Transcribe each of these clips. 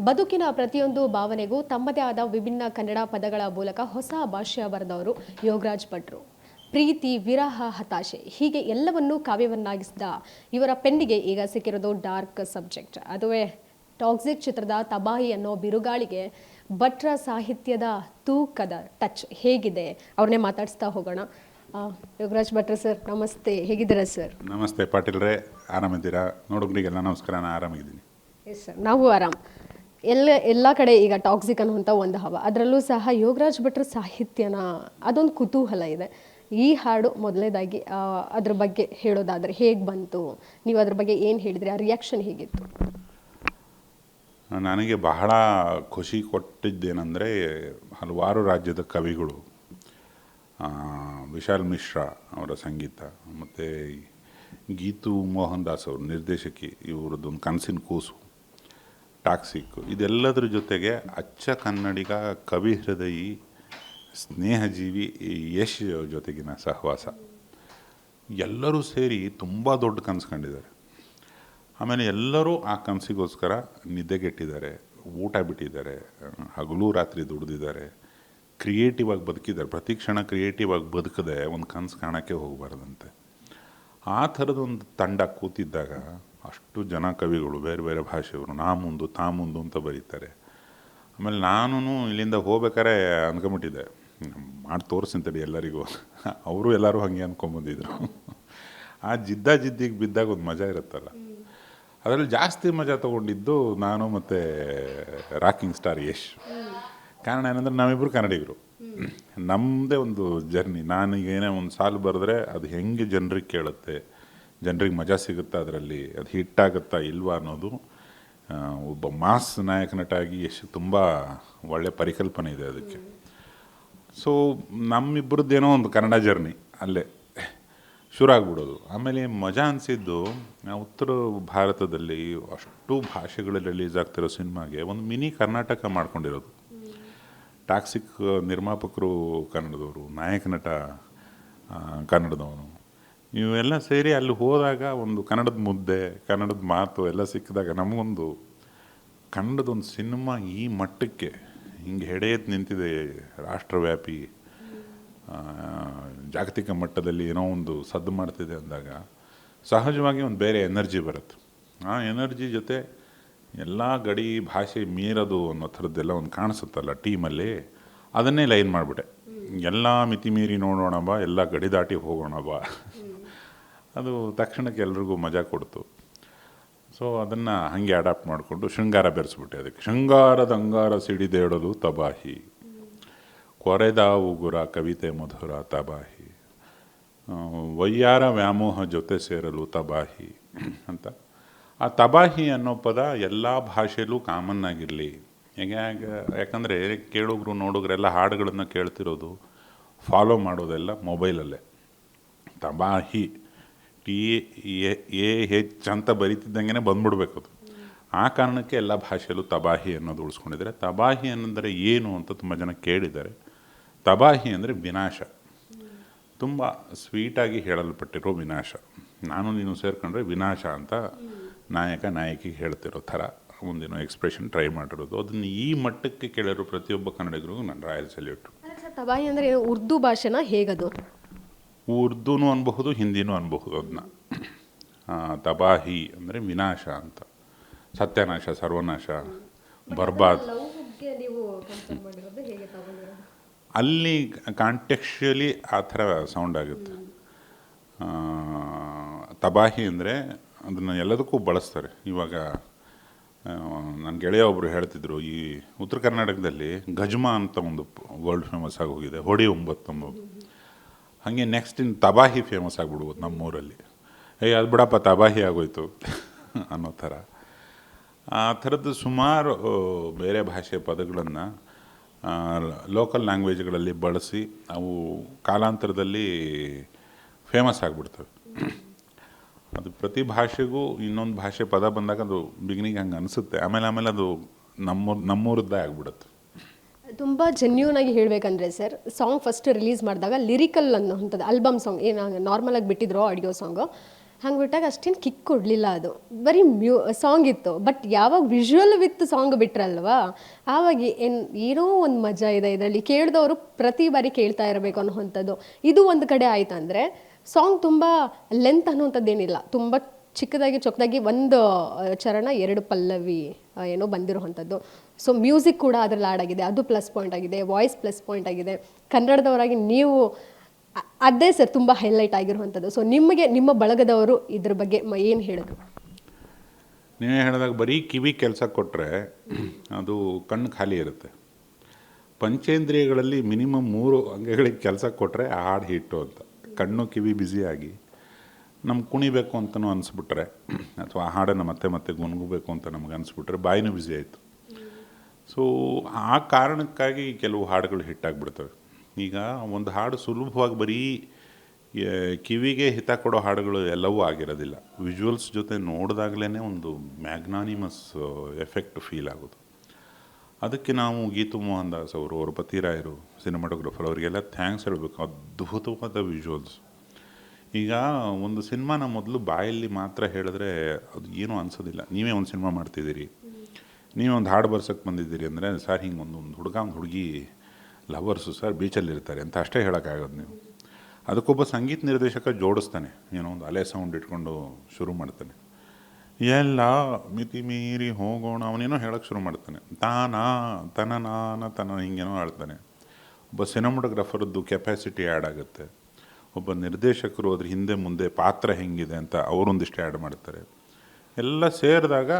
ಬದುಕಿನ ಪ್ರತಿಯೊಂದು ಭಾವನೆಗೂ ತಮ್ಮದೇ ಆದ ವಿಭಿನ್ನ ಕನ್ನಡ ಪದಗಳ ಮೂಲಕ ಹೊಸ ಭಾಷೆ ಬರೆದವರು ಯೋಗರಾಜ್ ಭಟ್ರು. ಪ್ರೀತಿ, ವಿರಹ, ಹತಾಶೆ ಹೀಗೆ ಎಲ್ಲವನ್ನೂ ಕಾವ್ಯವನ್ನಾಗಿಸಿದ ಇವರ ಪೆನ್ನಿಗೆ ಈಗ ಸಿಕ್ಕಿರೋದು ಡಾರ್ಕ್ ಸಬ್ಜೆಕ್ಟ್. ಅದುವೇ ಟಾಕ್ಸಿಕ್ ಚಿತ್ರದ ತಬಾಹಿ ಅನ್ನೋ ಬಿರುಗಾಳಿಗೆ ಭಟ್ರ ಸಾಹಿತ್ಯದ ತೂಕದ ಟಚ್ ಹೇಗಿದೆ ಅವ್ರನ್ನೇ ಮಾತಾಡಿಸ್ತಾ ಹೋಗೋಣ. ಯೋಗರಾಜ್ ಭಟ್ರು ಸರ್ ನಮಸ್ತೆ, ಹೇಗಿದ್ದೀರಾ ಸರ್? ನಮಸ್ತೆ ಪಾಟೀಲ್ರೇ, ಆರಾಮಿದ್ದೀರಾ? ನೋಡೋರಿಗೆಲ್ಲ ನಮಸ್ಕಾರ, ನಾನು ಆರಾಮಿದ್ದೀನಿ. ಎಸ್ ಸರ್, ನಾವು ಆರಾಮ್. ಎಲ್ಲ ಕಡೆ ಈಗ ಟಾಕ್ಸಿಕ್ ಅನ್ನುವಂಥ ಒಂದು ಹವ, ಅದರಲ್ಲೂ ಸಹ ಯೋಗರಾಜ್ ಭಟ್ರ ಸಾಹಿತ್ಯನ ಅದೊಂದು ಕುತೂಹಲ ಇದೆ. ಈ ಹಾಡು ಮೊದಲನೇದಾಗಿ ಅದ್ರ ಬಗ್ಗೆ ಹೇಳೋದಾದರೆ ಹೇಗೆ ಬಂತು, ನೀವು ಅದ್ರ ಬಗ್ಗೆ ಏನು ಹೇಳಿದ್ರಿ, ಆ ರಿಯಾಕ್ಷನ್ ಹೇಗಿತ್ತು? ನನಗೆ ಬಹಳ ಖುಷಿ ಕೊಟ್ಟಿದ್ದೇನೆಂದರೆ, ಹಲವಾರು ರಾಜ್ಯದ ಕವಿಗಳು, ವಿಶಾಲ್ ಮಿಶ್ರಾ ಅವರ ಸಂಗೀತ ಮತ್ತು ಗೀತು ಮೋಹನ್ ದಾಸ್ ಅವರು ನಿರ್ದೇಶಕಿ, ಇವರದ್ದೊಂದು ಕನಸಿನ ಕೂಸು, ಟಾಕ್ಸಿಕ್, ಇದೆಲ್ಲದರ ಜೊತೆಗೆ ಅಚ್ಚ ಕನ್ನಡಿಗ ಕವಿ ಹೃದಯಿ ಸ್ನೇಹಜೀವಿ ಯಶ್ ಜೊತೆಗಿನ ಸಹವಾಸ, ಎಲ್ಲರೂ ಸೇರಿ ತುಂಬ ದೊಡ್ಡ ಕನಸು ಕಂಡಿದ್ದಾರೆ. ಆಮೇಲೆ ಎಲ್ಲರೂ ಆ ಕನಸಿಗೋಸ್ಕರ ನಿದ್ದೆಗೆಟ್ಟಿದ್ದಾರೆ, ಊಟ ಬಿಟ್ಟಿದ್ದಾರೆ, ಹಗಲು ರಾತ್ರಿ ದುಡಿದಿದ್ದಾರೆ, ಕ್ರಿಯೇಟಿವ್ ಆಗಿ ಬದುಕಿದ್ದಾರೆ. ಪ್ರತಿ ಕ್ಷಣ ಕ್ರಿಯೇಟಿವ್ ಆಗಿ ಬದುಕದೆ ಒಂದು ಕನಸು ಕಾಣೋಕ್ಕೆ ಹೋಗಬಾರ್ದಂತೆ. ಆ ಥರದೊಂದು ತಂಡ ಕೂತಿದ್ದಾಗ ಅಷ್ಟು ಜನ ಕವಿಗಳು ಬೇರೆ ಬೇರೆ ಭಾಷೆಯವರು ನಾ ಮುಂದು ತಾ ಮುಂದು ಅಂತ ಬರೀತಾರೆ. ಆಮೇಲೆ ನಾನು ಇಲ್ಲಿಂದ ಹೋಗ್ಬೇಕಾರೆ ಅಂದ್ಕೊಂಬಿಟ್ಟಿದ್ದೆ, ಮಾಡಿ ತೋರಿಸಿಂತಡಿ ಎಲ್ಲರಿಗೂ. ಅವರು ಎಲ್ಲರೂ ಹಾಗೆ ಅಂದ್ಕೊಂಬಂದಿದ್ರು. ಆ ಜಿದ್ದಿಗೆ ಬಿದ್ದಾಗ ಒಂದು ಮಜಾ ಇರುತ್ತಲ್ಲ, ಅದರಲ್ಲಿ ಜಾಸ್ತಿ ಮಜಾ ತೊಗೊಂಡಿದ್ದು ನಾನು ಮತ್ತು ರಾಕಿಂಗ್ ಸ್ಟಾರ್ ಯಶ್. ಕಾರಣ ಏನಂದರೆ ನಾವಿಬ್ಬರು ಕನ್ನಡಿಗರು, ನಮ್ಮದೇ ಒಂದು ಜರ್ನಿ. ನಾನೀಗೇನೇ ಒಂದು ಸಾಲು ಬರೆದ್ರೆ ಅದು ಹೆಂಗೆ ಜನರಿಗೆ ಕೇಳುತ್ತೆ, ಜನರಿಗೆ ಮಜಾ ಸಿಗುತ್ತಾ, ಅದರಲ್ಲಿ ಅದು ಹಿಟ್ಟಾಗುತ್ತಾ ಇಲ್ವಾ ಅನ್ನೋದು ಒಬ್ಬ ಮಾಸ್ ನಾಯಕ ನಟಾಗಿ ಯಶ್ ತುಂಬ ಒಳ್ಳೆ ಪರಿಕಲ್ಪನೆ ಇದೆ ಅದಕ್ಕೆ. ಸೊ ನಮ್ಮಿಬ್ಬರದ್ದೇನೋ ಒಂದು ಕನ್ನಡ ಜರ್ನಿ ಅಲ್ಲೇ ಶುರು ಆಗ್ಬಿಡೋದು. ಆಮೇಲೆ ಮಜಾ ಅನಿಸಿದ್ದು, ಉತ್ತರ ಭಾರತದಲ್ಲಿ ಅಷ್ಟು ಭಾಷೆಗಳಲ್ಲಿ ರಿಲೀಸ್ ಆಗ್ತಿರೋ ಸಿನಿಮಾಗೆ ಒಂದು ಮಿನಿ ಕರ್ನಾಟಕ ಮಾಡ್ಕೊಂಡಿರೋದು. ಟಾಕ್ಸಿಕ್ ನಿರ್ಮಾಪಕರು ಕನ್ನಡದವರು, ನಾಯಕ ನಟ ಕನ್ನಡದವನು, ಇವೆಲ್ಲ ಸೇರಿ ಅಲ್ಲಿ ಹೋದಾಗ ಒಂದು ಕನ್ನಡದ ಮುದ್ದೆ, ಕನ್ನಡದ ಮಾತು ಎಲ್ಲ ಸಿಕ್ಕಿದಾಗ ನಮಗೊಂದು ಕನ್ನಡದೊಂದು ಸಿನಿಮಾ ಈ ಮಟ್ಟಕ್ಕೆ ಹಿಂಗೆ ಹೆಡೆಯೆತ್ತು ನಿಂತಿದೆ, ರಾಷ್ಟ್ರವ್ಯಾಪಿ ಜಾಗತಿಕ ಮಟ್ಟದಲ್ಲಿ ಏನೋ ಒಂದು ಸದ್ದು ಮಾಡ್ತಿದೆ ಅಂದಾಗ ಸಹಜವಾಗಿ ಒಂದು ಬೇರೆ ಎನರ್ಜಿ ಬರುತ್ತೆ. ಆ ಎನರ್ಜಿ ಜೊತೆ ಎಲ್ಲ ಗಡಿ ಭಾಷೆ ಮೀರೋದು ಅನ್ನೋ ಥರದ್ದೆಲ್ಲ ಒಂದು ಕಾಣಿಸುತ್ತಲ್ಲ ಟೀಮಲ್ಲಿ, ಅದನ್ನೇ ಲೈನ್ ಮಾಡಿಬಿಟ್ಟೆ. ಎಲ್ಲ ಮಿತಿ ಮೀರಿ ನೋಡೋಣ ಬಾ, ಎಲ್ಲ ಗಡಿ ದಾಟಿ ಹೋಗೋಣ ಬಾ. ಅದು ತಕ್ಷಣಕ್ಕೆ ಎಲ್ರಿಗೂ ಮಜಾ ಕೊಡ್ತು. ಸೊ ಅದನ್ನು ಹಾಗೆ ಅಡಾಪ್ಟ್ ಮಾಡಿಕೊಂಡು ಶೃಂಗಾರ ಬೆರೆಸ್ಬಿಟ್ಟೆ. ಅದಕ್ಕೆ ಶೃಂಗಾರದ ಅಂಗಾರ ಸಿಡಿದೇಳಲು ತಬಾಹಿ, ಕೊರೆದ ಉಗುರ ಕವಿತೆ ಮಧುರ ತಬಾಹಿ, ವಯ್ಯಾರ ವ್ಯಾಮೋಹ ಜೊತೆ ಸೇರಲು ತಬಾಹಿ ಅಂತ. ಆ ತಬಾಹಿ ಅನ್ನೋ ಪದ ಎಲ್ಲ ಭಾಷೆಯಲ್ಲೂ ಕಾಮನ್ ಆಗಿರಲಿ. ಯಾಕಂದರೆ ಕೇಳೋಗ್ರು ನೋಡೋಗ್ರೆಲ್ಲ ಹಾಡುಗಳನ್ನು ಕೇಳ್ತಿರೋದು, ಫಾಲೋ ಮಾಡೋದೆಲ್ಲ ಮೊಬೈಲಲ್ಲೇ. ತಬಾಹಿ TAH ಅಂತ ಬರೀತಿದ್ದಂಗೆ ಬಂದ್ಬಿಡ್ಬೇಕು ಅದು. ಆ ಕಾರಣಕ್ಕೆ ಎಲ್ಲ ಭಾಷೆಯಲ್ಲೂ ತಬಾಹಿ ಅನ್ನೋದು ಉಳಿಸ್ಕೊಂಡಿದ್ದಾರೆ. ತಬಾಹಿ ಅನ್ನಂದರೆ ಏನು ಅಂತ ತುಂಬ ಜನ ಕೇಳಿದ್ದಾರೆ. ತಬಾಹಿ ಅಂದರೆ ವಿನಾಶ, ತುಂಬ ಸ್ವೀಟಾಗಿ ಹೇಳಲ್ಪಟ್ಟಿರೋ ವಿನಾಶ. ನಾನು ನೀನು ಸೇರ್ಕೊಂಡ್ರೆ ವಿನಾಶ ಅಂತ ನಾಯಕ ನಾಯಕಿಗೆ ಹೇಳ್ತಿರೋ ಥರ ಒಂದೇನೋ ಎಕ್ಸ್ಪ್ರೆಷನ್ ಟ್ರೈ ಮಾಡಿರೋದು. ಅದನ್ನು ಈ ಮಟ್ಟಕ್ಕೆ ಕೇಳಿರೋ ಪ್ರತಿಯೊಬ್ಬ ಕನ್ನಡಿಗರಿಗೂ ನಾನು ರಾಯಲ್ ಸಲ್ಯೂಟು. ತಬಾಹಿ ಅಂದರೆ ಉರ್ದು ಭಾಷೆನ, ಹೇಗದು? ಉರ್ದುನೂ ಅನ್ಬಹುದು, ಹಿಂದಿನೂ ಅನ್ಬಹುದು. ಅದನ್ನ ತಬಾಹಿ ಅಂದರೆ ವಿನಾಶ ಅಂತ, ಸತ್ಯನಾಶ, ಸರ್ವನಾಶ, ಬರ್ಬಾದ್. ಅಲ್ಲಿ ಕಾಂಟೆಕ್ಚುಯಲಿ ಆ ಥರ ಸೌಂಡ್ ಆಗುತ್ತೆ. ತಬಾಹಿ ಅಂದರೆ ಅದನ್ನು ಎಲ್ಲದಕ್ಕೂ ಬಳಸ್ತಾರೆ. ಇವಾಗ ನನ್ನ ಗೆಳೆಯ ಒಬ್ಬರು ಹೇಳ್ತಿದ್ರು, ಈ ಉತ್ತರ ಕರ್ನಾಟಕದಲ್ಲಿ ಗಜ್ಮಾ ಅಂತ ಒಂದು ವರ್ಲ್ಡ್ ಫೇಮಸ್ ಆಗೋಗಿದೆ, ಹೊಡಿ 9 ಅಂಬೋದು. ಹಾಗೆ ನೆಕ್ಸ್ಟ್ ಇನ್ನು ತಬಾಹಿ ಫೇಮಸ್ ಆಗಿಬಿಡ್ಬೋದು ನಮ್ಮೂರಲ್ಲಿ. ಅದು ಬಿಡಪ್ಪ ತಬಾಹಿ ಆಗೋಯ್ತು ಅನ್ನೋ ಥರ. ಆ ಥರದ್ದು ಸುಮಾರು ಬೇರೆ ಭಾಷೆಯ ಪದಗಳನ್ನು ಲೋಕಲ್ ಲ್ಯಾಂಗ್ವೇಜ್ಗಳಲ್ಲಿ ಬಳಸಿ ಅವು ಕಾಲಾಂತರದಲ್ಲಿ ಫೇಮಸ್ ಆಗಿಬಿಡ್ತವೆ. ಅದು ಪ್ರತಿ ಭಾಷೆಗೂ ಇನ್ನೊಂದು ಭಾಷೆ ಪದ ಬಂದಾಗ ಅದು ಬಿಗಿನಿಂಗ್ ಹಂಗೆ ಅನಿಸುತ್ತೆ, ಆಮೇಲೆ ಅದು ನಮ್ಮೂರದ್ದೇ ಆಗಿಬಿಡುತ್ತೆ. ತುಂಬ ಜೆನ್ಯೂನ್ ಆಗಿ ಹೇಳಬೇಕಂದ್ರೆ ಸರ್, ಸಾಂಗ್ ಫಸ್ಟ್ ರಿಲೀಸ್ ಮಾಡಿದಾಗ ಲಿರಿಕಲ್ ಅನ್ನೋಂಥದ್ದು ಆಲ್ಬಮ್ ಸಾಂಗ್ ಏನು ನಾರ್ಮಲಾಗಿ ಬಿಟ್ಟಿದ್ರು ಆಡಿಯೋ ಸಾಂಗು, ಹಂಗೆ ಬಿಟ್ಟಾಗ ಅಷ್ಟೇನು ಕಿಕ್ ಕೊಡಲಿಲ್ಲ ಅದು, ಬರೀ ಸಾಂಗ್ ಇತ್ತು. ಬಟ್ ಯಾವಾಗ ವಿಜುವಲ್ ವಿತ್ ಸಾಂಗ್ ಬಿಟ್ರಲ್ವಾ, ಆವಾಗ ಏನೋ ಒಂದು ಮಜಾ ಇದೆ ಇದರಲ್ಲಿ, ಕೇಳಿದವರು ಪ್ರತಿ ಬಾರಿ ಕೇಳ್ತಾ ಇರಬೇಕು ಅನ್ನೋವಂಥದ್ದು. ಇದು ಒಂದು ಕಡೆ ಆಯ್ತಂದರೆ ಸಾಂಗ್ ತುಂಬ ಲೆಂತ್ ಅನ್ನೋವಂಥದ್ದೇನಿಲ್ಲ, ತುಂಬ ಚಿಕ್ಕದಾಗಿ ಚೊಕ್ಕದಾಗಿ ಒಂದು ಚರಣ 2 ಪಲ್ಲವಿ ಏನೋ ಬಂದಿರೋವಂಥದ್ದು. ಸೊ ಮ್ಯೂಸಿಕ್ ಕೂಡ ಅದರಲ್ಲಿ ಆ್ಯಡ್ ಆಗಿದೆ, ಅದು ಪ್ಲಸ್ ಪಾಯಿಂಟ್ ಆಗಿದೆ. ವಾಯ್ಸ್ ಪ್ಲಸ್ ಪಾಯಿಂಟ್ ಆಗಿದೆ. ಕನ್ನಡದವರಾಗಿ ನೀವು ಅದೇ ಸರ್ ತುಂಬ ಹೈಲೈಟ್ ಆಗಿರುವಂಥದ್ದು. ಸೊ ನಿಮಗೆ ನಿಮ್ಮ ಬಳಗದವರು ಇದ್ರ ಬಗ್ಗೆ ಏನು ಹೇಳಿದ್ರು? ನೀವೇ ಹೇಳಿದಾಗ ಬರೀ ಕಿವಿ ಕೆಲಸ ಕೊಟ್ಟರೆ ಅದು ಕಣ್ಣು ಖಾಲಿ ಇರುತ್ತೆ. ಪಂಚೇಂದ್ರಿಯಗಳಲ್ಲಿ ಮಿನಿಮಮ್ 3 ಅಂಗಗಳಿಗೆ ಕೆಲಸ ಕೊಟ್ಟರೆ ಆ ಹಾಡು ಹಿಟ್ಟು ಅಂತ. ಕಣ್ಣು ಕಿವಿ ಬ್ಯುಸಿಯಾಗಿ ನಮ್ಗೆ ಕುಣಿಬೇಕು ಅಂತಲೂ ಅನಿಸ್ಬಿಟ್ರೆ, ಅಥವಾ ಆ ಹಾಡನ್ನು ಮತ್ತೆ ಮತ್ತೆ ಗುನ್ಗಬೇಕು ಅಂತ ನಮ್ಗೆ ಅನಿಸ್ಬಿಟ್ರೆ ಬಾಯಿನೂ ಬ್ಯುಸಿ ಆಯಿತು. ಸೊ ಆ ಕಾರಣಕ್ಕಾಗಿ ಕೆಲವು ಹಾಡುಗಳು ಹಿಟ್ಟಾಗಿಬಿಡ್ತವೆ. ಈಗ ಒಂದು ಹಾಡು ಸುಲಭವಾಗಿ ಬರೀ ಕಿವಿಗೆ ಹಿತ ಕೊಡೋ ಹಾಡುಗಳು ಎಲ್ಲವೂ ಆಗಿರೋದಿಲ್ಲ. ವಿಜುವಲ್ಸ್ ಜೊತೆ ನೋಡಿದಾಗಲೇ ಒಂದು ಮ್ಯಾಗ್ನಾನಿಮಸ್ ಎಫೆಕ್ಟ್ ಫೀಲ್ ಆಗೋದು. ಅದಕ್ಕೆ ನಾವು ಗೀತು ಮೋಹನ್ ದಾಸ್ ಅವರು, ಅವ್ರ ಪತಿರಾಯರು, ಸಿನಿಮಾಟೋಗ್ರಫರ್, ಅವರಿಗೆಲ್ಲ ಥ್ಯಾಂಕ್ಸ್ ಹೇಳಬೇಕು. ಅದ್ಭುತವಾದ ವಿಜುವಲ್ಸ್. ಈಗ ಒಂದು ಸಿನಿಮಾನ ಮೊದಲು ಬಾಯಲ್ಲಿ ಮಾತ್ರ ಹೇಳಿದ್ರೆ ಅದು ಏನೂ ಅನಿಸೋದಿಲ್ಲ. ನೀವೇ ಒಂದು ಸಿನಿಮಾ ಮಾಡ್ತಿದ್ದೀರಿ, ನೀವೇ ಒಂದು ಹಾಡು ಬರ್ಸೋಕ್ಕೆ ಬಂದಿದ್ದೀರಿ ಅಂದರೆ, ಸರ್ ಹಿಂಗೆ ಒಂದು ಹುಡುಗ ಒಂದು ಹುಡುಗಿ ಲವರ್ಸು ಸರ್ ಬೀಚಲ್ಲಿರ್ತಾರೆ ಅಂತ ಅಷ್ಟೇ ಹೇಳೋಕ್ಕಾಗೋದು ನೀವು. ಅದಕ್ಕೊಬ್ಬ ಸಂಗೀತ ನಿರ್ದೇಶಕ ಜೋಡಿಸ್ತಾನೆ, ಏನೋ ಒಂದು ಅಲೆ ಸೌಂಡ್ ಇಟ್ಕೊಂಡು ಶುರು ಮಾಡ್ತಾನೆ. ಎಲ್ಲ ಮಿತಿ ಮೀರಿ ಹೋಗೋಣ ಅವನೇನೋ ಹೇಳೋಕ್ಕೆ ಶುರು ಮಾಡ್ತಾನೆ, ತನ ಹಿಂಗೇನೋ ಹೇಳ್ತಾನೆ. ಒಬ್ಬ ಸಿನಿಮಾಟೋಗ್ರಫರದ್ದು ಕೆಪಾಸಿಟಿ ಆ್ಯಡ್ ಆಗುತ್ತೆ. ಒಬ್ಬ ನಿರ್ದೇಶಕರು ಅದ್ರ ಹಿಂದೆ ಮುಂದೆ ಪಾತ್ರ ಹೆಂಗಿದೆ ಅಂತ ಅವರೊಂದಿಷ್ಟು ಆ್ಯಡ್ ಮಾಡ್ತಾರೆ. ಎಲ್ಲ ಸೇರಿದಾಗ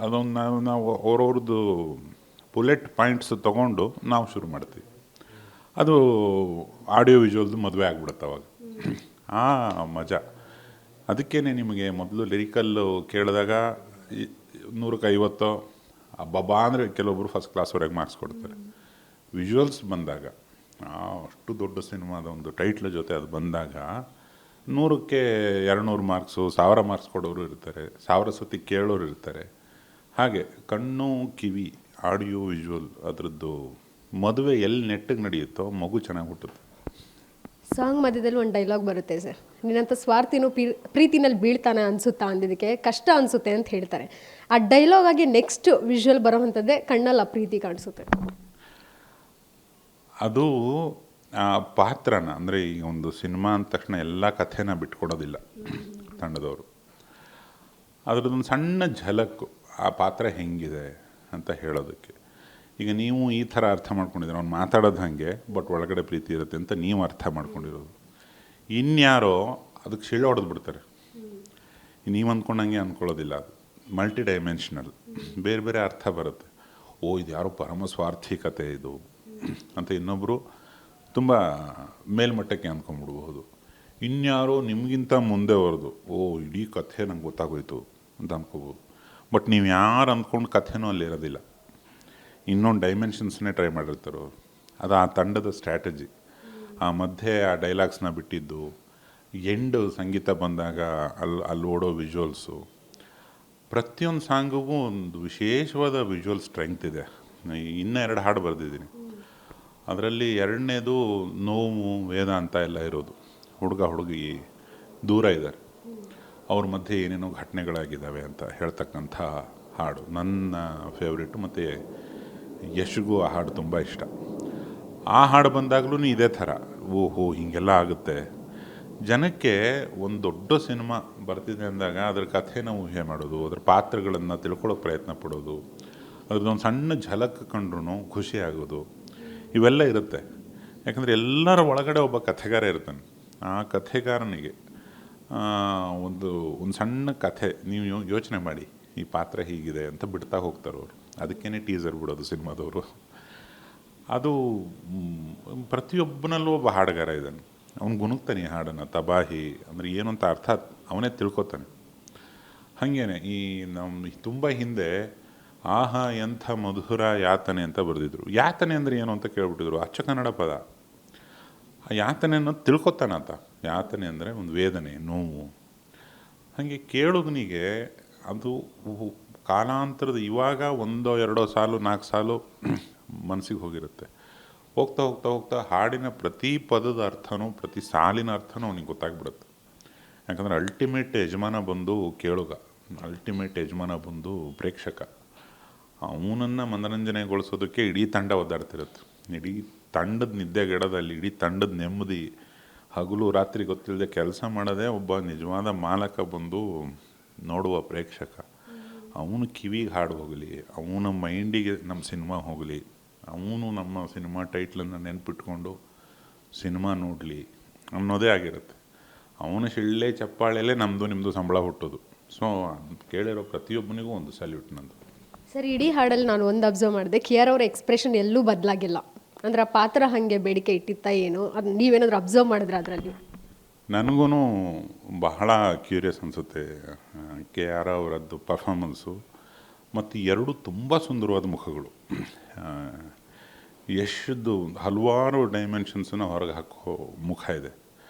ಅದೊಂದು ನಾವು ಅವ್ರವ್ರದ್ದು ಬುಲೆಟ್ ಪಾಯಿಂಟ್ಸ್ ತೊಗೊಂಡು ನಾವು ಶುರು ಮಾಡ್ತೀವಿ. ಅದು ಆಡಿಯೋ ವಿಜುವಲ್ದು ಮದುವೆ ಆಗಿಬಿಡುತ್ತೆ ಅವಾಗ. ಆ ಮಜಾ. ಅದಕ್ಕೇ ನಿಮಗೆ ಮೊದಲು ಲಿರಿಕಲ್ಲು ಕೇಳಿದಾಗ 150 ಅಬ್ಬಬ್ಬಾ ಅಂದರೆ ಕೆಲವೊಬ್ಬರು ಫಸ್ಟ್ ಕ್ಲಾಸ್ವರೆಗೆ ಮಾರ್ಕ್ಸ್ ಕೊಡ್ತಾರೆ. ವಿಜುವಲ್ಸ್ ಬಂದಾಗ ಅಷ್ಟು ದೊಡ್ಡ ಸಿನಿಮಾದ ಒಂದು ಟೈಟ್ಲ್ ಜೊತೆ ಅದು ಬಂದಾಗ 100ಕ್ಕೆ 200 ಮಾರ್ಕ್ಸು, 1000 ಮಾರ್ಕ್ಸ್ ಕೊಡೋರು ಇರ್ತಾರೆ, 1000 ಸತಿ ಕೇಳೋರು ಇರ್ತಾರೆ. ಹಾಗೆ ಕಣ್ಣು ಕಿವಿ ಆಡಿಯೋ ವಿಜುವಲ್ ಅದರದ್ದು ಮದುವೆ ಎಲ್ಲಿ ನೆಟ್ಟಿಗೆ ನಡೆಯುತ್ತೋ ಮಗು ಚೆನ್ನಾಗಿ ಹುಟ್ಟುತ್ತೆ. ಸಾಂಗ್ ಮಧ್ಯದಲ್ಲಿ ಒಂದು ಡೈಲಾಗ್ ಬರುತ್ತೆ ಸರ್, ನಿನ್ನಂಥ ಸ್ವಾರ್ಥಿನೂ ಪ್ರೀತಿನಲ್ಲಿ ಬೀಳ್ತಾನೆ ಅನಿಸುತ್ತಾ ಅಂದಿದ್ದಕ್ಕೆ ಕಷ್ಟ ಅನಿಸುತ್ತೆ ಅಂತ ಹೇಳ್ತಾರೆ. ಆ ಡೈಲಾಗ್ ಆಗಿ ನೆಕ್ಸ್ಟ್ ವಿಜುವಲ್ ಬರೋವಂಥದ್ದೇ ಕಣ್ಣಲ್ಲಿ ಆ ಪ್ರೀತಿ ಕಾಣಿಸುತ್ತೆ. ಅದು ಆ ಪಾತ್ರನ, ಅಂದರೆ ಈಗ ಒಂದು ಸಿನಿಮಾ ಅಂದ ತಕ್ಷಣ ಎಲ್ಲ ಕಥೆನ ಬಿಟ್ಕೊಡೋದಿಲ್ಲ ತಂಡದವರು. ಅದರದ್ದೊಂದು ಸಣ್ಣ ಝಲಕ್ಕು ಆ ಪಾತ್ರ ಹೆಂಗಿದೆ ಅಂತ ಹೇಳೋದಕ್ಕೆ. ಈಗ ನೀವು ಈ ಥರ ಅರ್ಥ ಮಾಡ್ಕೊಂಡಿದ್ದೀರ, ಅವ್ನು ಮಾತಾಡೋದು ಹಾಗೆ ಬಟ್ ಒಳಗಡೆ ಪ್ರೀತಿ ಇರುತ್ತೆ ಅಂತ ನೀವು ಅರ್ಥ ಮಾಡ್ಕೊಂಡಿರೋದು. ಇನ್ಯಾರೋ ಅದಕ್ಕೆ ಶಿಳ್ಳೆ ಹೊಡೆದು ಬಿಡ್ತಾರೆ. ನೀವು ಅಂದ್ಕೊಂಡಂಗೆ ಅಂದ್ಕೊಳ್ಳೋದಿಲ್ಲ. ಅದು ಮಲ್ಟಿ ಡೈಮೆನ್ಷನಲ್, ಬೇರೆ ಬೇರೆ ಅರ್ಥ ಬರುತ್ತೆ. ಓ ಇದು ಯಾರೋ ಪರಮ ಸ್ವಾರ್ಥಿ ಕತೆ ಇದು ಅಂತ ಇನ್ನೊಬ್ಬರು ತುಂಬ ಮೇಲ್ಮಟ್ಟಕ್ಕೆ ಅಂದ್ಕೊಂಡ್ಬಿಡ್ಬಹುದು. ಇನ್ಯಾರೋ ನಿಮಗಿಂತ ಮುಂದೆ ಹೊರದು ಓ ಇಡೀ ಕಥೆ ನಂಗೆ ಗೊತ್ತಾಗೋಯ್ತು ಅಂತ ಅಂದ್ಕೋಬೋದು. ಬಟ್ ನೀವು ಯಾರು ಅಂದ್ಕೊಂಡು ಕಥೆನೂ ಅಲ್ಲಿರೋದಿಲ್ಲ, ಇನ್ನೊಂದು ಡೈಮೆನ್ಷನ್ಸ್ನೇ ಟ್ರೈ ಮಾಡಿರ್ತಾರೆ ಅವರು. ಅದು ಆ ತಂಡದ ಸ್ಟ್ರಾಟಜಿ. ಆ ಮಧ್ಯೆ ಆ ಡೈಲಾಗ್ಸ್ನ ಬಿಟ್ಟಿದ್ದು, ಎಂಡ್ ಸಂಗೀತ ಬಂದಾಗ ಅಲ್ಲಿ ಓಡೋ ವಿಜುವಲ್ಸು, ಪ್ರತಿಯೊಂದು ಸಾಂಗಿಗೂ ಒಂದು ವಿಶೇಷವಾದ ವಿಜುವಲ್ ಸ್ಟ್ರೆಂಗ್ತ್ ಇದೆ. ಇನ್ನೂ 2 ಹಾಡು ಬರೆದಿದ್ದೀನಿ. ಅದರಲ್ಲಿ 2ನೇದು ನೋವು ವೇದಾಂತ ಎಲ್ಲ ಇರೋದು. ಹುಡುಗ ಹುಡುಗಿ ದೂರ ಇದ್ದಾರೆ, ಅವ್ರ ಮಧ್ಯೆ ಏನೇನೋ ಘಟನೆಗಳಾಗಿದ್ದಾವೆ ಅಂತ ಹೇಳ್ತಕ್ಕಂಥ ಹಾಡು ನನ್ನ ಫೇವ್ರೇಟು. ಮತ್ತು ಯಶ್ಗೂ ಆ ಹಾಡು ತುಂಬ ಇಷ್ಟ. ಆ ಹಾಡು ಬಂದಾಗಲೂ ಇದೇ ಥರ, ಓಹೋ ಹಿಂಗೆಲ್ಲ ಆಗುತ್ತೆ. ಜನಕ್ಕೆ ಒಂದು ದೊಡ್ಡ ಸಿನಿಮಾ ಬರ್ತಿದೆ ಅಂದಾಗ ಅದ್ರ ಕಥೆನ ಊಹೆ ಮಾಡೋದು, ಅದ್ರ ಪಾತ್ರಗಳನ್ನು ತಿಳ್ಕೊಳ್ಳೋ ಪ್ರಯತ್ನ ಪಡೋದು, ಅದ್ರದ್ದೊಂದು ಸಣ್ಣ ಝಲಕ್ ಕಂಡ್ರೂ ಖುಷಿ ಆಗೋದು, ಇವೆಲ್ಲ ಇರುತ್ತೆ. ಯಾಕಂದರೆ ಎಲ್ಲರ ಒಳಗಡೆ ಒಬ್ಬ ಕಥೆಗಾರ ಇರ್ತಾನೆ. ಆ ಕಥೆಗಾರನಿಗೆ ಒಂದು ಸಣ್ಣ ಕಥೆ ನೀವು ಯೋಚನೆ ಮಾಡಿ, ಈ ಪಾತ್ರ ಹೀಗಿದೆ ಅಂತ ಬಿಡ್ತಾ ಹೋಗ್ತಾರೆ ಅವರು. ಅದಕ್ಕೇ ಟೀಸರ್ ಬಿಡೋದು ಸಿನಿಮಾದವರು. ಅದು ಪ್ರತಿಯೊಬ್ಬನಲ್ಲೂ ಒಬ್ಬ ಹಾಡುಗಾರ ಇದ್ದಾನೆ. ಅವ್ನು ಗುಣಗ್ತಾನೆ ಈ ಹಾಡನ್ನು. ತಬಾಹಿ ಅಂದರೆ ಏನು ಅಂತ ಅರ್ಥ ಅವನೇ ತಿಳ್ಕೊತಾನೆ. ಹಾಗೇನೆ ಈ ನಮ್ಮ ತುಂಬ ಹಿಂದೆ ಆಹಾ ಎಂಥ ಮಧುರ ಯಾತನೆ ಅಂತ ಬರೆದಿದ್ರು. ಯಾತನೆ ಅಂದರೆ ಏನು ಅಂತ ಕೇಳ್ಬಿಟ್ಟಿದ್ರು. ಅಚ್ಚ ಕನ್ನಡ ಪದ. ಆ ಯಾತನೆಯನ್ನು ತಿಳ್ಕೊತಾನಾತ. ಯಾತನೆ ಅಂದರೆ ಒಂದು ವೇದನೆ, ನೋವು. ಹಾಗೆ ಕೇಳೋದನಿಗೆ ಅದು ಕಾಲಾಂತರದ ಇವಾಗ 1 2 ಸಾಲು 4 ಸಾಲು ಮನಸ್ಸಿಗೆ ಹೋಗಿರುತ್ತೆ. ಹೋಗ್ತಾ ಹೋಗ್ತಾ ಹೋಗ್ತಾ ಹಾಡಿನ ಪ್ರತಿ ಪದದ ಅರ್ಥನೂ ಪ್ರತಿ ಸಾಲಿನ ಅರ್ಥನೂ ಅವನಿಗೆ ಗೊತ್ತಾಗ್ಬಿಡುತ್ತೆ. ಯಾಕಂದರೆ ಅಲ್ಟಿಮೇಟ್ ಯಜಮಾನ ಬಂದು ಕೇಳುಗ, ಅಲ್ಟಿಮೇಟ್ ಯಜಮಾನ ಬಂದು ಪ್ರೇಕ್ಷಕ. ಅವನನ್ನು ಮನರಂಜನೆಗೊಳಿಸೋದಕ್ಕೆ ಇಡೀ ತಂಡ ಒದ್ದಾಡ್ತಿರುತ್ತೆ. ಇಡೀ ತಂಡದ ನಿದ್ದೆಗೆಡೋದಲ್ಲಿ, ಇಡೀ ತಂಡದ ನೆಮ್ಮದಿ, ಹಗಲು ರಾತ್ರಿ ಗೊತ್ತಿಲ್ಲದೆ ಕೆಲಸ ಮಾಡೋದೇ ಒಬ್ಬ ನಿಜವಾದ ಮಾಲಕ ಬಂದು ನೋಡುವ ಪ್ರೇಕ್ಷಕ. ಅವನು ಕಿವಿಗೆ ಹಾಡು ಹೋಗಲಿ, ಅವನ ಮೈಂಡಿಗೆ ನಮ್ಮ ಸಿನಿಮಾ ಹೋಗಲಿ, ಅವನು ನಮ್ಮ ಸಿನಿಮಾ ಟೈಟ್ಲನ್ನು ನೆನ್ಪಿಟ್ಕೊಂಡು ಸಿನಿಮಾ ನೋಡಲಿ ಅನ್ನೋದೇ ಆಗಿರುತ್ತೆ. ಅವನ ಶಿಳ್ಳೆ ಚಪ್ಪಾಳೆಯಲ್ಲೇ ನಮ್ಮದು ನಿಮ್ಮದು ಸಂಬಳ ಹುಟ್ಟೋದು. ಸೊ ಕೇಳಿರೋ ಪ್ರತಿಯೊಬ್ಬನಿಗೂ ಒಂದು ಸಲ್ಯೂಟ್ ನಂದು. ಸರ್, ಇಡೀ ಹಾಡಲ್ಲಿ ನಾನು ಒಂದು ಅಬ್ಸರ್ವ್ ಮಾಡಿದೆ, ಕಿಯಾರ್ ಅವರ ಎಕ್ಸ್ಪ್ರೆಷನ್ ಎಲ್ಲೂ ಬದಲಾಗಿಲ್ಲ. ಅಂದ್ರೆ ಆ ಪಾತ್ರ ಹಾಗೆ ಬೇಡಿಕೆ ಇಟ್ಟಿತ್ತ ಏನು, ಅದು ನೀವೇನಾದರೂ ಅಬ್ಸರ್ವ್ ಮಾಡಿದ್ರೆ ಅದರಲ್ಲಿ? ನನಗೂ ಬಹಳ ಕ್ಯೂರಿಯಸ್ ಅನಿಸುತ್ತೆ ಕೆ ಆರ್ ಅವರದ್ದು ಪರ್ಫಾರ್ಮೆನ್ಸು. ಮತ್ತು ಎರಡು ತುಂಬ ಸುಂದರವಾದ ಮುಖಗಳು. ಯಶ್ದು ಹಲವಾರು ಡೈಮೆನ್ಷನ್ಸನ್ನು ಹೊರಗೆ ಹಾಕೋ ಮುಖ ಇದೆ.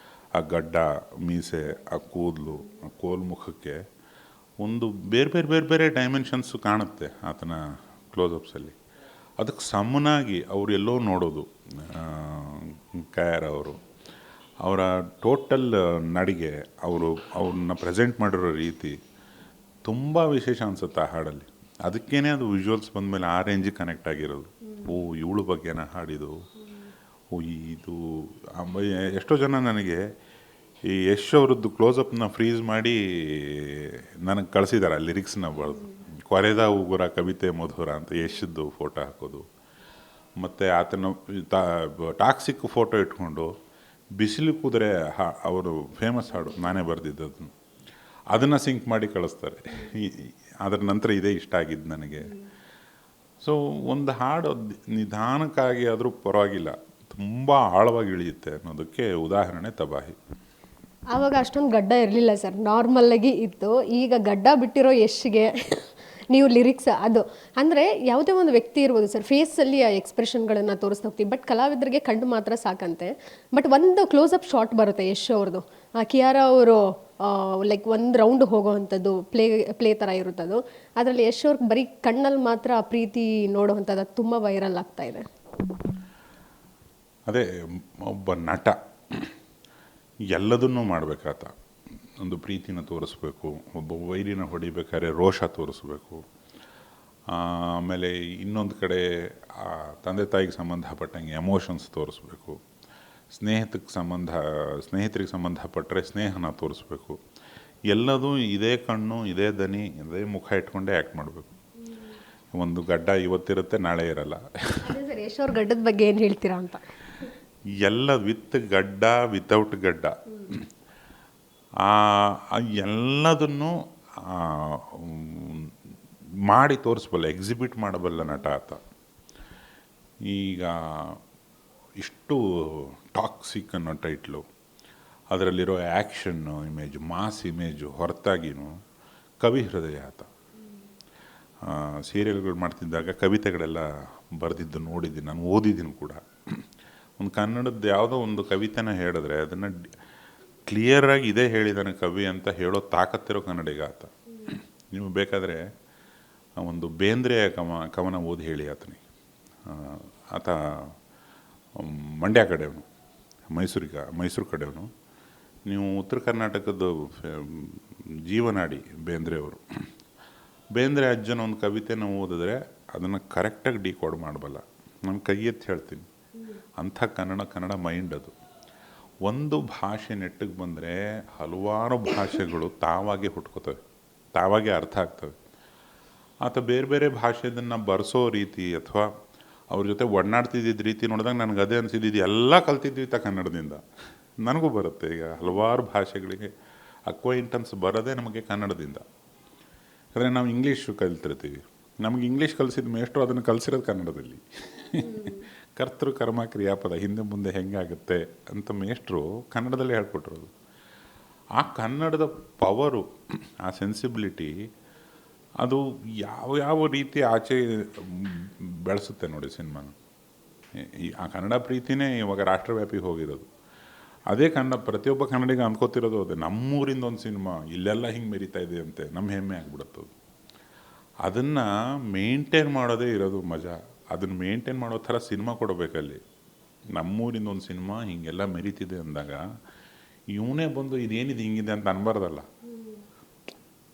ಆ ಗಡ್ಡ, ಮೀಸೆ, ಆ ಕೂದಲು, ಆ ಕೋಲ್ ಮುಖಕ್ಕೆ ಒಂದು ಬೇರೆ ಬೇರೆ ಬೇರೆ ಬೇರೆ ಡೈಮೆನ್ಷನ್ಸು ಕಾಣುತ್ತೆ ಆತನ ಕ್ಲೋಸಪ್ಸಲ್ಲಿ. ಅದಕ್ಕೆ ಸಮನಾಗಿ ಅವರು ಎಲ್ಲೋ ನೋಡೋದು ಕೆ.ಆರ್. ಅವರು, ಅವರ ಟೋಟಲ್ ನಡಿಗೆ, ಅವ್ರನ್ನ ಪ್ರೆಸೆಂಟ್ ಮಾಡಿರೋ ರೀತಿ ತುಂಬ ವಿಶೇಷ ಅನಿಸುತ್ತೆ ಆ ಹಾಡಲ್ಲಿ. ಅದಕ್ಕೇ ಅದು ವಿಜುವಲ್ಸ್ ಬಂದಮೇಲೆ ಆ ರೇಂಜಿಗೆ ಕನೆಕ್ಟ್ ಆಗಿರೋದು. ಓ, ಇವಳು ಬಗ್ಗೆನ ಹಾಡಿದು, ಓ ಇದು. ಎಷ್ಟೋ ಜನ ನನಗೆ ಈ ಯಶ್ ಅವರದ್ದು ಕ್ಲೋಸಪ್ನ ಫ್ರೀಸ್ ಮಾಡಿ ನನಗೆ ಕಳಿಸಿದ್ದಾರೆ, ಲಿರಿಕ್ಸ್ನ ಬರೆದು. ಕೊರೆದ ಉಗುರ ಕವಿತೆ ಮಧುರ ಅಂತ ಯಶ್ದು ಫೋಟೋ ಹಾಕೋದು, ಮತ್ತು ಆತನ ಟಾಕ್ಸಿಕ್ ಫೋಟೋ ಇಟ್ಕೊಂಡು ಬಿಸಿಲು ಕುದುರೆ ಅವರು ಫೇಮಸ್ ಹಾಡು ನಾನೇ ಬರೆದಿದ್ದದನ್ನು, ಅದನ್ನು ಸಿಂಕ್ ಮಾಡಿ ಕಳಿಸ್ತಾರೆ. ಅದರ ನಂತರ ಇದೇ ಇಷ್ಟ ಆಗಿದ್ದು ನನಗೆ. ಸೊ ಒಂದು ಹಾಡು ನಿಧಾನಕ್ಕಾಗಿ ಆದರೂ ಪರವಾಗಿಲ್ಲ, ತುಂಬ ಆಳವಾಗಿ ಇಳಿಯುತ್ತೆ ಅನ್ನೋದಕ್ಕೆ ಉದಾಹರಣೆ ತಬಾಹಿ. ಆವಾಗ ಅಷ್ಟೊಂದು ಗಡ್ಡ ಇರಲಿಲ್ಲ ಸರ್, ನಾರ್ಮಲ್ಲಾಗಿ ಇತ್ತು. ಈಗ ಗಡ್ಡ ಬಿಟ್ಟಿರೋ ಯಶ್ಗೆ ನೀವು ಲಿರಿಕ್ಸ್ ಅದು ಅಂದರೆ ಯಾವುದೇ ಒಂದು ವ್ಯಕ್ತಿ ಇರ್ಬೋದು ಸರ್, ಫೇಸಲ್ಲಿ ಆ ಎಕ್ಸ್ಪ್ರೆಷನ್ಗಳನ್ನು ತೋರಿಸ್ತಾ ಹೋಗ್ತೀವಿ. ಬಟ್ ಕಲಾವಿದರಿಗೆ ಕಂಡು ಮಾತ್ರ ಸಾಕಂತೆ. ಬಟ್ ಒಂದು ಕ್ಲೋಸಪ್ ಶಾಟ್ ಬರುತ್ತೆ ಯಶ್ ಅವ್ರದ್ದು, ಕಿಯಾರ ಅವರು ಲೈಕ್ ಒಂದು ರೌಂಡ್ ಹೋಗೋವಂಥದ್ದು ಪ್ಲೇ ಥರ ಇರುತ್ತದು. ಅದರಲ್ಲಿ ಯಶ್ ಅವ್ರಿಗೆ ಬರೀ ಕಣ್ಣಲ್ಲಿ ಮಾತ್ರ ಪ್ರೀತಿ ನೋಡೋವಂಥದ್ದು, ಅದು ತುಂಬ ವೈರಲ್ ಆಗ್ತಾ ಇದೆ. ಅದೇ ಒಬ್ಬ ನಟ ಎಲ್ಲದನ್ನೂ ಮಾಡಬೇಕಾತ. ಒಂದು ಪ್ರೀತಿನ ತೋರಿಸ್ಬೇಕು, ಒಬ್ಬ ವೈರಿನ ಹೊಡಿಬೇಕಾದ್ರೆ ರೋಷ ತೋರಿಸ್ಬೇಕು, ಆಮೇಲೆ ಇನ್ನೊಂದು ಕಡೆ ತಂದೆ ತಾಯಿಗೆ ಸಂಬಂಧಪಟ್ಟಂಗೆ ಎಮೋಷನ್ಸ್ ತೋರಿಸ್ಬೇಕು, ಸ್ನೇಹಿತರಿಗೆ ಸಂಬಂಧಪಟ್ಟರೆ ಸ್ನೇಹನ ತೋರಿಸ್ಬೇಕು. ಎಲ್ಲದೂ ಇದೇ ಕಣ್ಣು, ಇದೇ ದನಿ, ಇದೇ ಮುಖ ಇಟ್ಕೊಂಡೇ ಆ್ಯಕ್ಟ್ ಮಾಡಬೇಕು. ಒಂದು ಗಡ್ಡ ಇವತ್ತಿರುತ್ತೆ, ನಾಳೆ ಇರಲ್ಲ. ಸರ್, ಯಶ್ ಅವ್ರ ಗಡ್ಡದ ಬಗ್ಗೆ ಏನು ಹೇಳ್ತೀರಾ ಅಂತ? ಎಲ್ಲ ವಿತ್ ಗಡ್ಡ, ವಿತೌಟ್ ಗಡ್ಡ, ಎಲ್ಲದನ್ನು ಮಾಡಿ ತೋರಿಸ್ಬಲ್ಲ, ಎಕ್ಸಿಬಿಟ್ ಮಾಡಬಲ್ಲ ನಟ ಆತ. ಈಗ ಇಷ್ಟು ಟಾಕ್ಸಿಕ್ ಅನ್ನೋ ಟೈಟ್ಲು, ಅದರಲ್ಲಿರೋ ಆ್ಯಕ್ಷನ್ನು ಇಮೇಜು, ಮಾಸ್ ಇಮೇಜು ಹೊರತಾಗಿನೂ ಕವಿ ಹೃದಯ ಆತ. ಸೀರಿಯಲ್ಗಳು ಮಾಡ್ತಿದ್ದಾಗ ಕವಿತೆಗಳೆಲ್ಲ ಬರೆದಿದ್ದು ನೋಡಿದ್ದೀನಿ, ನಾನು ಓದಿದ್ದೀನಿ ಕೂಡ. ಒಂದು ಕನ್ನಡದ ಯಾವುದೋ ಒಂದು ಕವಿತೆನ ಹೇಳಿದ್ರೆ ಅದನ್ನು ಕ್ಲಿಯರಾಗಿ ಇದೇ ಹೇಳಿದಾನೆ ಕವಿ ಅಂತ ಹೇಳೋ ತಾಕತ್ತಿರೋ ಕನ್ನಡಿಗ ಆತ. ನೀವು ಬೇಕಾದರೆ ಒಂದು ಬೇಂದ್ರೆಯ ಕವನ ಓದಿ ಹೇಳಿ ಆತನಿಗೆ. ಆತ ಮಂಡ್ಯ ಕಡೆಯವನು, ಮೈಸೂರು ಕಡೆಯವನು. ನೀವು ಉತ್ತರ ಕರ್ನಾಟಕದ ಜೀವನಾಡಿ ಬೇಂದ್ರೆಯವರು. ಬೇಂದ್ರೆ ಅಜ್ಜನ ಒಂದು ಕವಿತೆನ ಓದಿದ್ರೆ ಅದನ್ನು ಕರೆಕ್ಟಾಗಿ ಡಿಕೋಡ್ ಮಾಡಬಲ್ಲ. ನಾನು ಕೈ ಎತ್ತಿ ಹೇಳ್ತೀನಿ, ಅಂಥ ಕನ್ನಡ ಮೈಂಡ್ ಅದು. ಒಂದು ಭಾಷೆ ನೆಟ್ಟಿಗೆ ಬಂದರೆ ಹಲವಾರು ಭಾಷೆಗಳು ತಾವಾಗೆ ಹುಟ್ಕೋತವೆ, ತಾವಾಗೆ ಅರ್ಥ ಆಗ್ತವೆ. ಆತ ಬೇರೆ ಬೇರೆ ಭಾಷೆದನ್ನು ಬರೆಸೋ ರೀತಿ ಅಥವಾ ಅವ್ರ ಜೊತೆ ಒಡನಾಡ್ತಿದ್ದ ರೀತಿ ನೋಡಿದಾಗ ನನಗೆ ಅದೇ ಅನಿಸಿದ್ದು, ಎಲ್ಲ ಕಲ್ತಿದ್ವಿ ಕನ್ನಡದಿಂದ. ನನಗೂ ಬರುತ್ತೆ. ಈಗ ಹಲವಾರು ಭಾಷೆಗಳಿಗೆ ಅಕ್ವೈಂಟನ್ಸ್ ಬರೋದೇ ನಮಗೆ ಕನ್ನಡದಿಂದ. ಯಾಕಂದರೆ ನಾವು ಇಂಗ್ಲೀಷು ಕಲಿತಿರ್ತೀವಿ, ನಮಗೆ ಇಂಗ್ಲೀಷ್ ಕಲಿಸಿದ ಮೇಷ್ಟ್ರು ಅದನ್ನು ಕಲಿಸಿರೋದು ಕನ್ನಡದಲ್ಲಿ. ಕರ್ತೃ ಕರ್ಮ ಕ್ರಿಯಾಪದ ಹಿಂದೆ ಮುಂದೆ ಹೆಂಗಾಗುತ್ತೆ ಅಂತ ಮೇಷ್ಟ್ರು ಕನ್ನಡದಲ್ಲೇ ಹೇಳ್ಕೊಟ್ಟಿರೋದು. ಆ ಕನ್ನಡದ ಪವರು, ಆ ಸೆನ್ಸಿಬಿಲಿಟಿ, ಅದು ಯಾವ ರೀತಿ ಆಚೆ ಬೆಳೆಸುತ್ತೆ ನೋಡಿ ಸಿನಿಮಾನ. ಆ ಕನ್ನಡ ಪ್ರೀತಿನೇ ಇವಾಗ ರಾಷ್ಟ್ರವ್ಯಾಪಿ ಹೋಗಿರೋದು. ಅದೇ ಪ್ರತಿಯೊಬ್ಬ ಕನ್ನಡಿಗ ಅನ್ಕೋತಿರೋದು ಅದೇ, ನಮ್ಮೂರಿಂದ ಒಂದು ಸಿನಿಮಾ ಇಲ್ಲೆಲ್ಲ ಹಿಂಗೆ ಮೆರಿತಾ ಇದೆ ಅಂತೆ, ನಮ್ಮ ಹೆಮ್ಮೆ ಆಗ್ಬಿಡುತ್ತದು. ಅದನ್ನು ಮೇಂಟೈನ್ ಮಾಡೋದೇ ಇರೋದು ಮಜಾ. ಅದನ್ನು ಮೇಂಟೈನ್ ಮಾಡೋ ಥರ ಸಿನಿಮಾ ಕೊಡಬೇಕಲ್ಲಿ. ನಮ್ಮೂರಿಂದ ಒಂದು ಸಿನಿಮಾ ಹೀಗೆಲ್ಲ ಮೆರಿತಿದೆ ಅಂದಾಗ ಇವನೇ ಬಂದು ಇದೇನಿದೆ ಹಿಂಗಿದೆ ಅಂತ ಅನ್ಬಾರ್ದಲ್ಲ.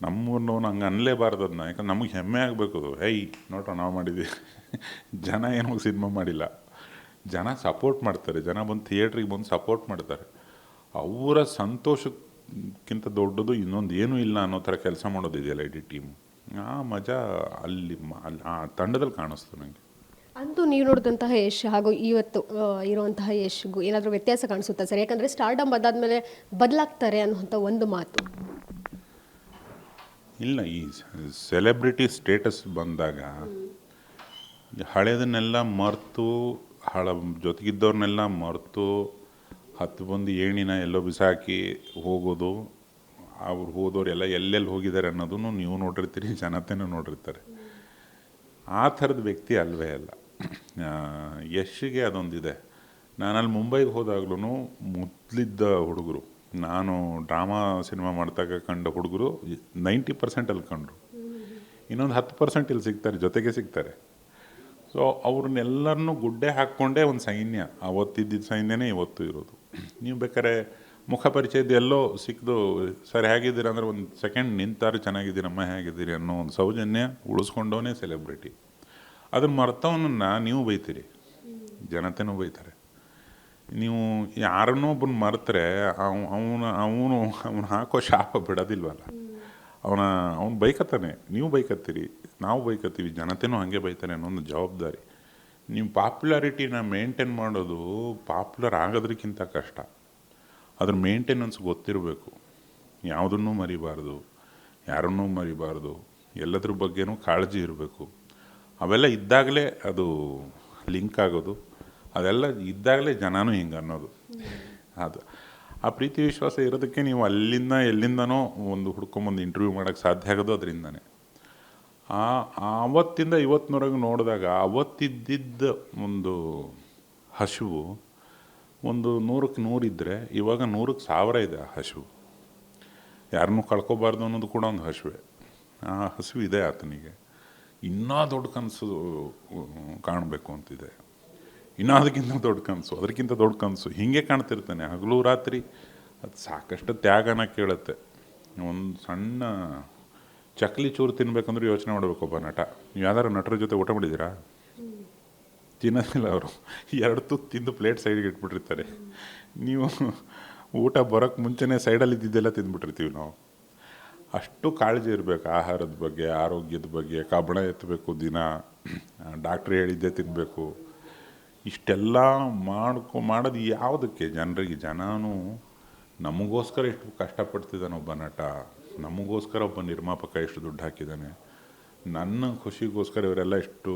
ನಮ್ಮನ್ನು ಹಂಗೆ ಅನ್ಲೇಬಾರ್ದು ಅದನ್ನ. ಯಾಕಂದ್ರೆ ನಮಗೆ ಹೆಮ್ಮೆ ಆಗಬೇಕು ಅದು. ನೋಡ್ರ ನಾವು ಮಾಡಿದ್ವಿ. ಜನ ಏನೋ ಸಿನಿಮಾ ಮಾಡಿಲ್ಲ, ಜನ ಸಪೋರ್ಟ್ ಮಾಡ್ತಾರೆ, ಜನ ಬಂದು ಥಿಯೇಟ್ರಿಗೆ ಬಂದು ಸಪೋರ್ಟ್ ಮಾಡ್ತಾರೆ. ಅವರ ಸಂತೋಷಕ್ಕಿಂತ ದೊಡ್ಡದು ಇನ್ನೊಂದು ಏನೂ ಇಲ್ಲ ಅನ್ನೋ ಥರ ಕೆಲಸ ಮಾಡೋದಿದೆಯಲ್ಲ ಇಡೀ ಟೀಮು. ಆ ಮಜಾ ಅಲ್ಲಿ ಆ ತಂಡದಲ್ಲಿ ಕಾಣಿಸ್ತು ನನಗೆ. ಅಂತೂ ನೀವು ನೋಡಿದಂತಹ ಯಶ್ ಹಾಗೂ ಇವತ್ತು ಇರುವಂತಹ ಯಶ್ಗೂ ಏನಾದರೂ ವ್ಯತ್ಯಾಸ ಕಾಣಿಸುತ್ತಾ ಸರ್? ಯಾಕಂದರೆ ಸ್ಟಾರ್ಡಮ್ ಅದಾದಮೇಲೆ ಬದಲಾಗ್ತಾರೆ ಅನ್ನುವಂಥ ಒಂದು ಮಾತು. ಇಲ್ಲ, ಈ ಸೆಲೆಬ್ರಿಟಿ ಸ್ಟೇಟಸ್ ಬಂದಾಗ ಹಳೆದನ್ನೆಲ್ಲ ಮರೆತು, ಜೊತೆಗಿದ್ದವ್ರನ್ನೆಲ್ಲ ಮರೆತು, 10 ಬಂದು ಏಣಿನ ಎಲ್ಲೋ ಬಿಸಾಕಿ ಹೋಗೋದು, ಅವ್ರು ಹೋದವ್ರೆಲ್ಲ ಎಲ್ಲೆಲ್ಲಿ ಹೋಗಿದ್ದಾರೆ ಅನ್ನೋದನ್ನು ನೀವು ನೋಡಿರ್ತೀರಿ, ಜನತೆನೂ ನೋಡಿರ್ತಾರೆ. ಆ ಥರದ ವ್ಯಕ್ತಿ ಅಲ್ವೇ ಅಲ್ಲ. ಯಶ್ಗೆ ಅದೊಂದಿದೆ. ನಾನಲ್ಲಿ ಮುಂಬೈಗೆ ಹೋದಾಗ್ಲೂ ಮೊದಲಿದ್ದ ಹುಡುಗರು, ನಾನು ಡ್ರಾಮಾ ಸಿನಿಮಾ ಮಾಡ್ದಾಗ ಕಂಡ ಹುಡುಗರು 90% ಅಲ್ಲಿ ಕಂಡ್ರು. ಇನ್ನೊಂದು 10% ಇಲ್ಲಿ ಸಿಗ್ತಾರೆ, ಜೊತೆಗೆ ಸಿಗ್ತಾರೆ. ಸೊ ಅವ್ರನ್ನೆಲ್ಲರನ್ನೂ ಗುಡ್ಡೆ ಹಾಕ್ಕೊಂಡೇ ಒಂದು ಸೈನ್ಯ, ಅವತ್ತಿದ್ದ ಸೈನ್ಯನೇ ಇವತ್ತು ಇರೋದು. ನೀವು ಬೇಕಾದ್ರೆ ಮುಖ ಪರಿಚಯದ ಎಲ್ಲೋ ಸಿಕ್ಕಿದು, ಸರ್ ಹೇಗಿದ್ದೀರಿ ಅಂದರೆ ಒಂದು ಸೆಕೆಂಡ್ ನಿಂತಾರು ಚೆನ್ನಾಗಿದ್ದೀರಮ್ಮ ಹೇಗಿದ್ದೀರಿ ಅನ್ನೋ ಒಂದು ಸೌಜನ್ಯ ಉಳಿಸ್ಕೊಂಡವನೇ ಸೆಲೆಬ್ರಿಟಿ. ಅದನ್ನು ಮರ್ತವನನ್ನು ನೀವು ಬೈತೀರಿ, ಜನತೆನೂ ಬೈತಾರೆ. ನೀವು ಯಾರನ್ನೋ ಒಬ್ಬನ ಮರೆತರೆ ಅವನು ಹಾಕೋ ಶಾಪ ಬಿಡೋದಿಲ್ವಲ್ಲ. ಅವನು ಬೈಕತ್ತಾನೆ, ನೀವು ಬೈಕತ್ತೀರಿ, ನಾವು ಬೈಕತ್ತೀವಿ, ಜನತೆನೂ ಹಾಗೆ ಬೈತಾನೆ ಅನ್ನೋ ಒಂದು ಜವಾಬ್ದಾರಿ. ನೀವು ಪಾಪ್ಯುಲಾರಿಟಿನ ಮೇಂಟೈನ್ ಮಾಡೋದು ಪಾಪ್ಯುಲರ್ ಆಗೋದ್ರಕ್ಕಿಂತ ಕಷ್ಟ. ಅದ್ರ ಮೇಂಟೆನೆನ್ಸ್ ಗೊತ್ತಿರಬೇಕು. ಯಾವುದನ್ನೂ ಮರಿಬಾರ್ದು, ಯಾರನ್ನೂ ಮರಿಬಾರ್ದು, ಎಲ್ಲದ್ರ ಬಗ್ಗೆನೂ ಕಾಳಜಿ ಇರಬೇಕು. ಅವೆಲ್ಲ ಇದ್ದಾಗಲೇ ಅದು ಲಿಂಕ್ ಆಗೋದು, ಅದೆಲ್ಲ ಇದ್ದಾಗಲೇ ಜನನೂ ಹಿಂಗೆ ಅನ್ನೋದು. ಅದು ಆ ಪ್ರೀತಿ ವಿಶ್ವಾಸ ಇರೋದಕ್ಕೆ ನೀವು ಅಲ್ಲಿಂದ ಎಲ್ಲಿಂದನೋ ಒಂದು ಹುಡ್ಕೊಂಬಂದು ಇಂಟರ್ವ್ಯೂ ಮಾಡೋಕ್ಕೆ ಸಾಧ್ಯ ಆಗೋದು ಅದರಿಂದನೇ. ಆವತ್ತಿಂದ ಇವತ್ತಿನವರೆಗೂ ನೋಡಿದಾಗ ಅವತ್ತಿದ್ದ ಒಂದು ಹಸಿವು ಒಂದು 100ಕ್ಕೆ 100 ಇದ್ದರೆ ಇವಾಗ 100ಕ್ಕೆ 1000 ಇದೆ ಆ ಹಸಿವು. ಯಾರನ್ನೂ ಕಳ್ಕೊಬಾರ್ದು ಅನ್ನೋದು ಕೂಡ ಒಂದು ಹಸಿವೆ. ಆ ಹಸಿವು ಇದೆ ಆತನಿಗೆ. ಇನ್ನೂ ದೊಡ್ಡ ಕನಸು ಕಾಣಬೇಕು ಅಂತಿದೆ, ಇನ್ನೂ ಅದಕ್ಕಿಂತ ದೊಡ್ಡ ಕನಸು, ಅದಕ್ಕಿಂತ ದೊಡ್ಡ ಕನಸು, ಹೀಗೆ ಕಾಣ್ತಿರ್ತಾನೆ ಹಗಲು ರಾತ್ರಿ. ಅದು ಸಾಕಷ್ಟು ತ್ಯಾಗನ ಕೇಳುತ್ತೆ. ಒಂದು ಸಣ್ಣ ಚಕ್ಲಿ ಚೂರು ತಿನ್ಬೇಕಂದ್ರೆ ಯೋಚನೆ ಮಾಡಬೇಕು ಒಬ್ಬ ನಟ. ನೀವು ಯಾವ್ದಾರು ನಟರ ಜೊತೆ ಊಟ ಮಾಡಿದ್ದೀರಾ? ತಿನ್ನೋದಿಲ್ಲ ಅವರು. 2 ತುತ್ತು ತಿಂದು ಪ್ಲೇಟ್ ಸೈಡ್ಗೆ ಇಟ್ಬಿಟ್ಟಿರ್ತಾರೆ. ನೀವು ಊಟ ಬರೋಕ್ಕೆ ಮುಂಚೆನೇ ಸೈಡಲ್ಲಿ ಇದ್ದಿದ್ದೆಲ್ಲ ತಿಂದ್ಬಿಟ್ಟಿರ್ತೀವಿ ನಾವು. ಅಷ್ಟು ಕಾಳಜಿ ಇರಬೇಕು ಆಹಾರದ ಬಗ್ಗೆ, ಆರೋಗ್ಯದ ಬಗ್ಗೆ. ಕಬ್ಬಣ ಎತ್ತಬೇಕು ದಿನ, ಡಾಕ್ಟ್ರ್ ಹೇಳಿದ್ದೇ ತಿನ್ನಬೇಕು. ಇಷ್ಟೆಲ್ಲ ಮಾಡೋದು ಯಾವುದಕ್ಕೆ? ಜನರಿಗೆ. ಜನನೂ ನಮಗೋಸ್ಕರ ಎಷ್ಟು ಕಷ್ಟಪಡ್ತಿದ್ದಾನೆ ಒಬ್ಬ ನಟ, ನಮಗೋಸ್ಕರ ಒಬ್ಬ ನಿರ್ಮಾಪಕ ಎಷ್ಟು ದುಡ್ಡು ಹಾಕಿದ್ದಾನೆ, ನನ್ನ ಖುಷಿಗೋಸ್ಕರ ಇವರೆಲ್ಲ ಎಷ್ಟು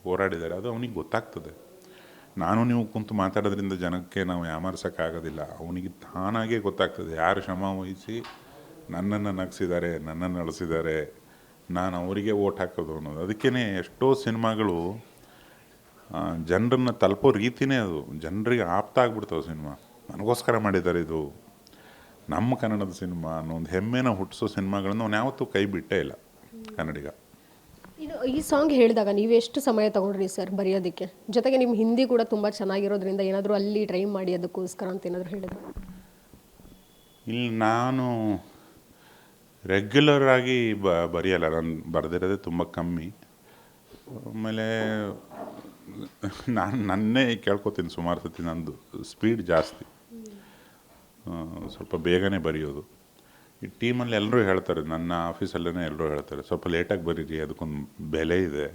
ಹೋರಾಡಿದ್ದಾರೆ, ಅದು ಅವನಿಗೆ ಗೊತ್ತಾಗ್ತದೆ. ನಾನು ನೀವು ಕುಂತು ಮಾತಾಡೋದ್ರಿಂದ ಜನಕ್ಕೆ ನಾವು ಯಾಮಾರ್ಸೋಕ್ಕಾಗೋದಿಲ್ಲ. ಅವನಿಗೆ ತಾನಾಗೇ ಗೊತ್ತಾಗ್ತದೆ ಯಾರು ಶ್ರಮ ವಹಿಸಿ ನನ್ನನ್ನು ನಗಿಸಿದ್ದಾರೆ, ನನ್ನನ್ನು ಅಳಿಸಿದ್ದಾರೆ, ನಾನು ಅವರಿಗೆ ಓಟ್ ಹಾಕೋದು ಅನ್ನೋದು. ಅದಕ್ಕೇ ಎಷ್ಟೋ ಸಿನಿಮಾಗಳು ಜನರನ್ನು ತಲುಪೋ ರೀತಿಯೇ ಅದು, ಜನರಿಗೆ ಆಪ್ತ ಆಗ್ಬಿಡ್ತಾವೆ. ಸಿನಿಮಾ ನನಗೋಸ್ಕರ ಮಾಡಿದ್ದಾರೆ, ಇದು ನಮ್ಮ ಕನ್ನಡದ ಸಿನಿಮಾ ಅನ್ನೋ ಒಂದು ಹೆಮ್ಮೆನ ಹುಟ್ಟಿಸೋ ಸಿನಿಮಾಗಳನ್ನು ಅವನು ಯಾವತ್ತೂ ಕೈ ಬಿಟ್ಟೇ ಇಲ್ಲ ಕನ್ನಡಿಗ. ಇದು ಈ ಸಾಂಗ್ ಹೇಳಿದಾಗ ನೀವು ಎಷ್ಟು ಸಮಯ ತೊಗೊಂಡ್ರಿ ಸರ್ ಬರೆಯೋದಕ್ಕೆ? ಜೊತೆಗೆ ನಿಮ್ಮ ಹಿಂದಿ ಕೂಡ ತುಂಬ ಚೆನ್ನಾಗಿರೋದ್ರಿಂದ ಏನಾದರೂ ಅಲ್ಲಿ ಟ್ರೈ ಮಾಡಿ ಅದಕ್ಕೋಸ್ಕರ ಅಂತ ಏನಾದರೂ ಹೇಳಿದ್ರು? ಇಲ್ಲಿ ನಾನು ರೆಗ್ಯುಲರ್ ಆಗಿ ಬರೆಯಲ್ಲ, ನಾನು ಬರೆದಿರೋದೇ ತುಂಬ ಕಮ್ಮಿ. ಆಮೇಲೆ ನಾನು ನನ್ನೇ ಕೇಳ್ಕೊತೀನಿ ಸುಮಾರು ಸತಿ, ನಂದು ಸ್ಪೀಡ್ ಜಾಸ್ತಿ, ಸ್ವಲ್ಪ ಬೇಗನೆ ಬರೆಯೋದು. ಈ ಟೀಮಲ್ಲಿ ಎಲ್ಲರೂ ಹೇಳ್ತಾರೆ, ನನ್ನ ಆಫೀಸಲ್ಲೇ ಎಲ್ಲರೂ ಹೇಳ್ತಾರೆ, ಸ್ವಲ್ಪ ಲೇಟಾಗಿ ಬರೀರಿ, ಅದಕ್ಕೊಂದು ಬೆಲೆ ಇದೆ,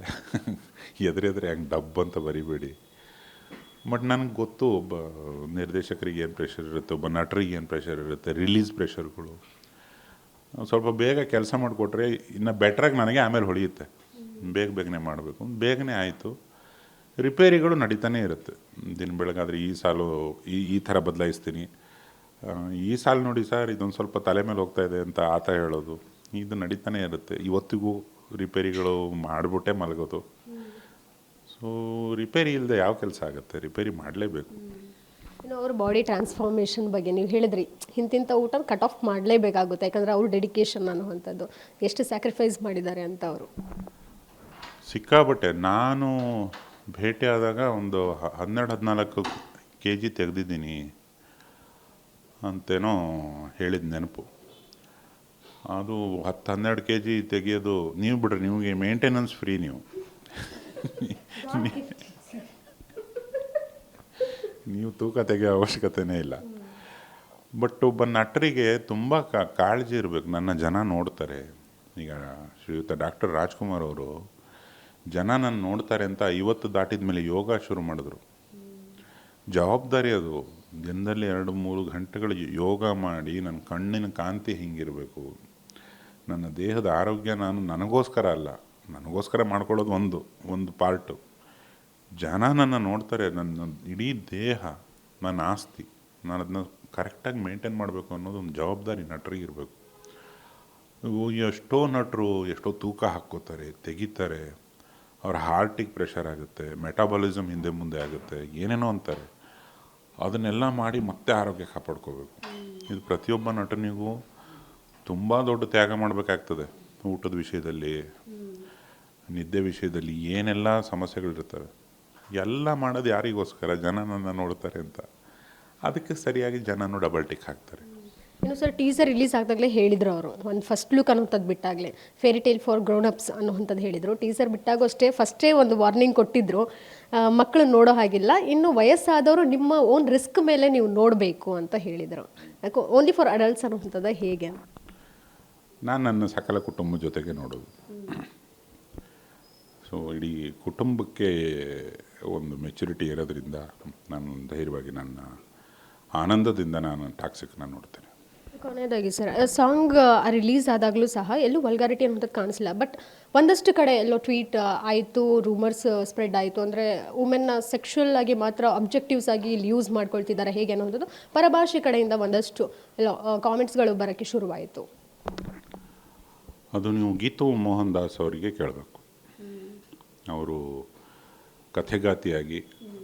ಎದುರೆದ್ರೆ ಹಂಗೆ ಡಬ್ ಅಂತ ಬರಿಬೇಡಿ. ಬಟ್ ನನಗೆ ಗೊತ್ತು ಒಬ್ಬ ನಿರ್ದೇಶಕರಿಗೆ ಏನು ಪ್ರೆಷರ್ ಇರುತ್ತೆ, ಒಬ್ಬ ನಟರಿಗೆ ಏನು ಪ್ರೆಷರ್ ಇರುತ್ತೆ, ರಿಲೀಸ್ ಪ್ರೆಷರ್ಗಳು. ಸ್ವಲ್ಪ ಬೇಗ ಕೆಲಸ ಮಾಡಿಕೊಟ್ರೆ ಇನ್ನು ಬೆಟ್ರಾಗಿ ನನಗೆ ಆಮೇಲೆ ಹೊಳೆಯುತ್ತೆ. ಬೇಗನೆ ಮಾಡಬೇಕು, ಬೇಗನೆ ಆಯಿತು. ರಿಪೇರಿಗಳು ನಡೀತಾನೆ ಇರುತ್ತೆ. ದಿನ ಬೆಳಗಾದರೆ ಈ ಸಾಲು ಈ ಥರ ಬದಲಾಯಿಸ್ತೀನಿ, ಈ ಸಾಲು ನೋಡಿ ಸರ್ ಇದೊಂದು ಸ್ವಲ್ಪ ತಲೆ ಮೇಲೆ ಹೋಗ್ತಾ ಇದೆ ಅಂತ ಆತ ಹೇಳೋದು, ಇದು ನಡೀತಾನೆ ಇರುತ್ತೆ. ಇವತ್ತಿಗೂ ರಿಪೇರಿಗಳು ಮಾಡಿಬಿಟ್ಟೆ ಮಲಗೋದು. ಸೊ ರಿಪೇರಿ ಇಲ್ಲದೆ ಯಾವ ಕೆಲಸ ಆಗುತ್ತೆ? ರಿಪೇರಿ ಮಾಡಲೇಬೇಕು. ಇನ್ನು ಅವ್ರ ಬಾಡಿ ಟ್ರಾನ್ಸ್ಫಾರ್ಮೇಷನ್ ಬಗ್ಗೆ ನೀವು ಹೇಳಿದ್ರಿ, ಇಂತಿಂಥ ಊಟ ಕಟ್ ಆಫ್ ಮಾಡಲೇಬೇಕಾಗುತ್ತೆ, ಯಾಕಂದರೆ ಅವ್ರ ಡೆಡಿಕೇಶನ್ ಅನ್ನುವಂಥದ್ದು ಎಷ್ಟು ಸ್ಯಾಕ್ರಿಫೈಸ್ ಮಾಡಿದ್ದಾರೆ ಅಂತ. ಅವರು ಸಿಕ್ಕಾಬಟ್ಟೆ. ನಾನು ಭೇಟಿಯಾದಾಗ ಒಂದು 12-14 kg ತೆಗೆದಿದ್ದೀನಿ. ಅಂತೇನೋ ಹೇಳಿದ ನೆನಪು. ಅದು 10-12 kg ತೆಗೆಯೋದು ನೀವು ಬಿಡ್ರಿ, ನಿಮಗೆ ಮೇಂಟೆನೆನ್ಸ್ ಫ್ರೀ. ನೀವು ತೂಕ ತೆಗೆಯೋ ಅವಶ್ಯಕತೆಯೇ ಇಲ್ಲ. ಬಟ್ ಒಬ್ಬ ನಟರಿಗೆ ತುಂಬ ಕಾಳಜಿ ಇರಬೇಕು. ನನ್ನ ಜನ ನೋಡ್ತಾರೆ. ಈಗ ಶ್ರೀಯುತ ಡಾಕ್ಟರ್ ರಾಜ್ಕುಮಾರ್ ಅವರು ಜನ ನನ್ನ ನೋಡ್ತಾರೆ ಅಂತ 50 ದಾಟಿದ ಮೇಲೆ ಯೋಗ ಶುರು ಮಾಡಿದ್ರು. ಜವಾಬ್ದಾರಿ ಅದು. ದಿನದಲ್ಲಿ 2-3 ಗಂಟೆಗಳು ಯೋಗ ಮಾಡಿ ನನ್ನ ಕಣ್ಣಿನ ಕಾಂತಿ ಹಿಂಗಿರಬೇಕು, ನನ್ನ ದೇಹದ ಆರೋಗ್ಯ ನಾನು ನನಗೋಸ್ಕರ ಅಲ್ಲ, ನನಗೋಸ್ಕರ ಮಾಡ್ಕೊಳ್ಳೋದು ಒಂದು ಪಾರ್ಟು. ಜನ ನನ್ನ ನೋಡ್ತಾರೆ, ನನ್ನ ಇಡೀ ದೇಹ ನನ್ನ ಆಸ್ತಿ, ನಾನು ಅದನ್ನ ಕರೆಕ್ಟಾಗಿ ಮೇಂಟೈನ್ ಮಾಡಬೇಕು ಅನ್ನೋದು ಒಂದು ಜವಾಬ್ದಾರಿ ನಟರಿಗಿರಬೇಕು. ಎಷ್ಟೋ ನಟರು ಎಷ್ಟೋ ತೂಕ ಹಾಕ್ಕೋತಾರೆ, ತೆಗಿತಾರೆ, ಅವ್ರ ಹಾರ್ಟಿಗೆ ಪ್ರೆಷರ್ ಆಗುತ್ತೆ, ಮೆಟಾಬಾಲಿಸಮ್ ಹಿಂದೆ ಮುಂದೆ ಆಗುತ್ತೆ, ಏನೇನೋ ಅಂತಾರೆ. ಅದನ್ನೆಲ್ಲ ಮಾಡಿ ಮತ್ತೆ ಆರೋಗ್ಯ ಕಾಪಾಡ್ಕೋಬೇಕು. ಇದು ಪ್ರತಿಯೊಬ್ಬ ನಟನಿಗೂ ತುಂಬ ದೊಡ್ಡ ತ್ಯಾಗ ಮಾಡಬೇಕಾಗ್ತದೆ. ಊಟದ ವಿಷಯದಲ್ಲಿ, ನಿದ್ದೆ ವಿಷಯದಲ್ಲಿ ಏನೆಲ್ಲ ಸಮಸ್ಯೆಗಳಿರ್ತವೆ. ಎಲ್ಲ ಮಾಡೋದು ಯಾರಿಗೋಸ್ಕರ? ಜನ ನನ್ನ ನೋಡ್ತಾರೆ ಅಂತ. ಅದಕ್ಕೆ ಸರಿಯಾಗಿ ಜನನೂ ಡಬಲ್ ಟಿಕ್ ಹಾಕ್ತಾರೆ. ಇನ್ನು ಸರ್, ಟೀಸರ್ ರಿಲೀಸ್ ಆಗ್ದಾಗಲೇ ಹೇಳಿದ್ರು ಅವರು, ಒಂದು ಫಸ್ಟ್ ಲುಕ್ ಅನ್ನೋಂಥದ್ದು ಬಿಟ್ಟಾಗಲೇ fairy tale for grown ups ಅನ್ನೋಂಥದ್ದು ಹೇಳಿದರು. ಟೀಸರ್ ಬಿಟ್ಟಾಗೂ ಅಷ್ಟೇ ಫಸ್ಟೇ ಒಂದು ವಾರ್ನಿಂಗ್ ಕೊಟ್ಟಿದ್ದರು, ಮಕ್ಕಳು ನೋಡೋ ಹಾಗಿಲ್ಲ, ಇನ್ನು ವಯಸ್ಸಾದವರು ನಿಮ್ಮ ಓನ್ ರಿಸ್ಕ್ ಮೇಲೆ ನೀವು ನೋಡಬೇಕು ಅಂತ ಹೇಳಿದರು. ಯಾಕೆ ಓನ್ಲಿ ಫಾರ್ ಅಡಲ್ಟ್ಸ್ ಅನ್ನೋಂಥದ್ದು ಹೇಗೆ? ನಾನು ನನ್ನ ಸಕಲ ಕುಟುಂಬ ಜೊತೆಗೆ ನೋಡೋದು. ಸೊ ಇಡೀ ಕುಟುಂಬಕ್ಕೆ ಒಂದು ಮೆಚುರಿಟಿ ಇರೋದ್ರಿಂದ ನಾನು ಧೈರ್ಯವಾಗಿ ನನ್ನ ಆನಂದದಿಂದ ನಾನು ಟಾಕ್ಸಿಕ್ನ ನೋಡ್ತೇನೆ. ಕೊನೆಯದಾಗಿ ಸರ್, ಸಾಂಗ್ ರಿಲೀಸ್ ಆದಾಗಲೂ ಸಹ ಎಲ್ಲೂ ವಲ್ಗಾರಿಟಿ ಅನ್ನೋದು ಕಾಣಿಸಿಲ್ಲ. ಬಟ್ ಒಂದಷ್ಟು ಕಡೆ ಎಲ್ಲೋ ಟ್ವೀಟ್ ಆಯಿತು, ರೂಮರ್ಸ್ ಸ್ಪ್ರೆಡ್ ಆಯಿತು, ಅಂದರೆ ವುಮೆನ್ನ ಸೆಕ್ಷುವಲ್ ಆಗಿ ಮಾತ್ರ ಅಬ್ಜೆಕ್ಟಿವ್ಸ್ ಆಗಿ ಇಲ್ಲಿ ಯೂಸ್ ಮಾಡ್ಕೊಳ್ತಿದ್ದಾರೆ ಹೇಗೆ ಅನ್ನೋದು ಪರಭಾಷೆ ಕಡೆಯಿಂದ ಒಂದಷ್ಟು ಎಲ್ಲೋ ಕಾಮೆಂಟ್ಸ್ಗಳು ಬರೋಕ್ಕೆ ಶುರುವಾಯಿತು. ಅದು ನೀವು ಗೀತು ಮೋಹನ್ ದಾಸ್ ಅವರಿಗೆ ಕೇಳಬೇಕು. ಅವರು ಕಥೆಗಾತಿಯಾಗಿ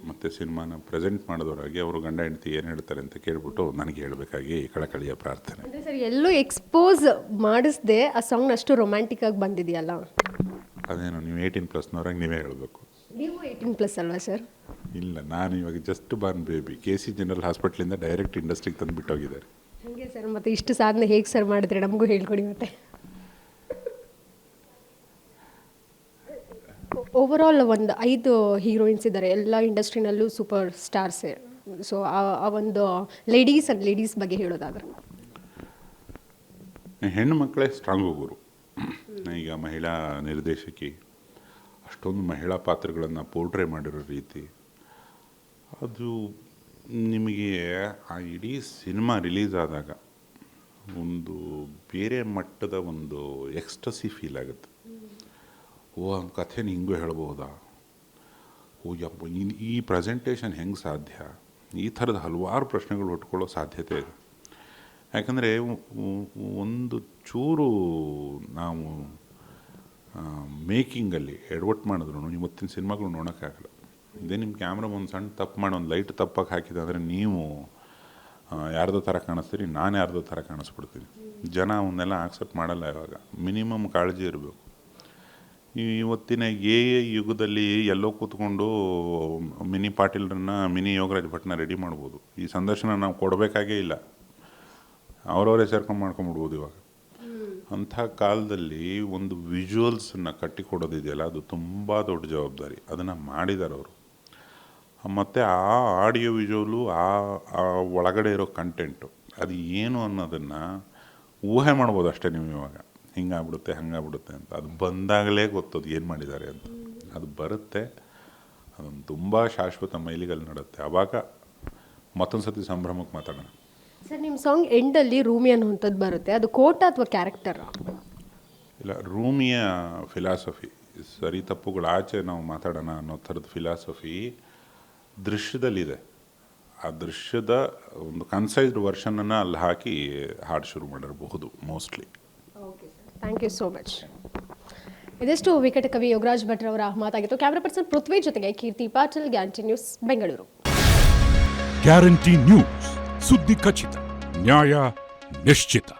ಮತ್ತು ಸಿನಿಮಾನ ಪ್ರೆಸೆಂಟ್ ಮಾಡಿದವರಾಗಿ ಅವರು ಗಂಡ ಹೆಂಡತಿ ಏನು ಹೇಳ್ತಾರೆ ಅಂತ ಕೇಳಿಬಿಟ್ಟು ನನಗೆ ಹೇಳಬೇಕಾಗಿ ಕಳಕಳಿಯ ಪ್ರಾರ್ಥನೆ. ಅಂದರೆ ಸರ್, ಎಲ್ಲೂ ಎಕ್ಸ್ಪೋಸ್ ಮಾಡಿಸ್ದೆ ಆ ಸಾಂಗ್ ಅಷ್ಟು ರೊಮ್ಯಾಂಟಿಕ್ ಆಗಿ ಬಂದಿದೆಯಲ್ಲ? ಅದೇನು ನೀವು 18+ ನೀವೇ ಹೇಳಬೇಕು. ನೀವು 18+ ಅಲ್ವಾ ಸರ್? ಇಲ್ಲ, ನಾನು ಇವಾಗ just born baby. KC general ಹಾಸ್ಪಿಟ್ಲಿಂದ ಡೈರೆಕ್ಟ್ ಇಂಡಸ್ಟ್ರಿಗೆ ತಂದು ಬಿಟ್ಟೋಗಿದ್ದಾರೆ. ಹಾಗೆ ಸರ್, ಮತ್ತು ಇಷ್ಟು ಸಾಧನೆ ಹೇಗೆ ಸರ್ ಮಾಡಿದ್ರೆ ನಮಗೂ ಹೇಳ್ಕೊಡಿ. ಮತ್ತೆ ಓವರಾಲ್ ಒಂದು 5 ಹೀರೋಯಿನ್ಸ್ ಇದ್ದಾರೆ, ಎಲ್ಲ ಇಂಡಸ್ಟ್ರಿನಲ್ಲೂ ಸೂಪರ್ ಸ್ಟಾರ್ಸೇ. ಸೊ ಆ ಒಂದು ಲೇಡೀಸ್ ಬಗ್ಗೆ ಹೇಳೋದಾದ್ರೆ, ಹೆಣ್ಣು ಮಕ್ಕಳೇ ಸ್ಟ್ರಾಂಗ್ ಗುರು. ಈಗ ಮಹಿಳಾ ನಿರ್ದೇಶಕಿ ಅಷ್ಟೊಂದು ಮಹಿಳಾ ಪಾತ್ರಗಳನ್ನು ಪೋರ್ಟ್ರೇ ಮಾಡಿರೋ ರೀತಿ, ಅದು ನಿಮಗೆ ಆ ಇಡೀ ಸಿನಿಮಾ ರಿಲೀಸ್ ಆದಾಗ ಒಂದು ಬೇರೆ ಮಟ್ಟದ ಒಂದು ಎಕ್ಸ್ಟಸಿ ಫೀಲ್ ಆಗುತ್ತೆ. ಓ, ಆ ಕಥೆನ ಹಿಂಗೂ ಹೇಳ್ಬೋದಾ? ಓ ಯಪ್ಪ, ಈ ಪ್ರೆಸೆಂಟೇಷನ್ ಹೆಂಗೆ ಸಾಧ್ಯ? ಈ ಥರದ ಹಲವಾರು ಪ್ರಶ್ನೆಗಳು ಹುಟ್ಕೊಳ್ಳೋ ಸಾಧ್ಯತೆ ಇದೆ. ಯಾಕಂದರೆ ಒಂದು ಚೂರು ನಾವು ಮೇಕಿಂಗಲ್ಲಿ ಎಡವಟ್ಟು ಮಾಡಿದ್ರು ಇವತ್ತಿನ ಸಿನಿಮಾಗಳು ನೋಡೋಕ್ಕಾಗಲ್ಲ. ಇದೇ ನಿಮ್ಮ ಕ್ಯಾಮ್ರಾ ಒಂದು ಸಣ್ಣ ತಪ್ಪು ಮಾಡಿ ಒಂದು ಲೈಟ್ ತಪ್ಪಾಗಿ ಹಾಕಿದೆ ಅಂದರೆ ನೀವು ಯಾರ್ದೋ ಥರ ಕಾಣಿಸ್ತೀರಿ, ನಾನು ಯಾರ್ದೋ ಥರ ಕಾಣಿಸ್ಬಿಡ್ತೀನಿ. ಜನ ಅವನ್ನೆಲ್ಲ ಆಕ್ಸೆಪ್ಟ್ ಮಾಡಲ್ಲ. ಇವಾಗ ಮಿನಿಮಮ್ ಕಾಳಜಿ ಇರಬೇಕು. ಇವತ್ತಿನ ಯುಗದಲ್ಲಿ ಎಲ್ಲೋ ಕೂತ್ಕೊಂಡು ಮಿನಿ ಪಾಟೀಲ್ರನ್ನ, ಮಿನಿ ಯೋಗರಾಜ್ ಭಟ್ನ ರೆಡಿ ಮಾಡ್ಬೋದು. ಈ ಸಂದರ್ಶನ ನಾವು ಕೊಡಬೇಕಾಗೇ ಇಲ್ಲ, ಅವರವರೇ ಸೇರ್ಕೊಂಡು ಮಾಡ್ಕೊಂಬಿಡ್ಬೋದು ಇವಾಗ. ಅಂಥ ಕಾಲದಲ್ಲಿ ಒಂದು ವಿಜುವಲ್ಸನ್ನು ಕಟ್ಟಿಕೊಡೋದಿದೆಯಲ್ಲ, ಅದು ತುಂಬ ದೊಡ್ಡ ಜವಾಬ್ದಾರಿ. ಅದನ್ನು ಮಾಡಿದ್ದಾರೆ ಅವರು. ಮತ್ತು ಆ ಆಡಿಯೋ ವಿಜುವಲು, ಆ ಒಳಗಡೆ ಇರೋ ಕಂಟೆಂಟು ಅದು ಏನು ಅನ್ನೋದನ್ನು ಊಹೆ ಮಾಡ್ಬೋದು ಅಷ್ಟೇ ನೀವು. ಇವಾಗ ಹಿಂಗಾಗ್ಬಿಡುತ್ತೆ ಹಂಗಾಗ್ಬಿಡುತ್ತೆ ಅಂತ, ಅದು ಬಂದಾಗಲೇ ಗೊತ್ತದು ಏನು ಮಾಡಿದ್ದಾರೆ ಅಂತ. ಅದು ಬರುತ್ತೆ, ಅದೊಂದು ತುಂಬ ಶಾಶ್ವತ ಮೈಲಿಗಲ್ಲಿ ನಡುತ್ತೆ. ಆವಾಗ ಮತ್ತೊಂದು ಸತಿ ಸಂಭ್ರಮಕ್ಕೆ ಮಾತಾಡೋಣ. ಸರ್, ನಿಮ್ಮ ಸಾಂಗ್ ಎಂಡಲ್ಲಿ ರೂಮಿ ಅನ್ನುವಂಥದ್ದು ಬರುತ್ತೆ, ಅದು ಕೋಟ ಅಥವಾ ಕ್ಯಾರೆಕ್ಟರ್? ಇಲ್ಲ, ರೂಮಿಯ ಫಿಲಾಸಫಿ, ಸರಿ ತಪ್ಪುಗಳ ಆಚೆ ನಾವು ಮಾತಾಡೋಣ ಅನ್ನೋ ಥರದ ಫಿಲಾಸಫಿ ದೃಶ್ಯದಲ್ಲಿದೆ. ಆ ದೃಶ್ಯದ ಒಂದು ಕನ್ಸೈಸ್ಡ್ ವರ್ಷನನ್ನು ಅಲ್ಲಿ ಹಾಕಿ ಹಾಡು ಶುರು ಮಾಡಿರಬಹುದು mostly. Okay sir, thank you so much. ಇದೆಷ್ಟು ವಿಕಟ ಕವಿ ಯೋಗರಾಜ್ ಭಟ್ರವರ ಮಾತಾಗಿತ್ತು. ಕ್ಯಾಮ್ರಾ ಪರ್ಸನ್ ಪೃಥ್ವಿ ಜೊತೆಗೆ Keerthi Patil, guarantee news, Bengaluru. Guarantee news, ಸುದ್ದಿ ಖಚಿತ, ನ್ಯಾಯ ನಿಶ್ಚಿತ.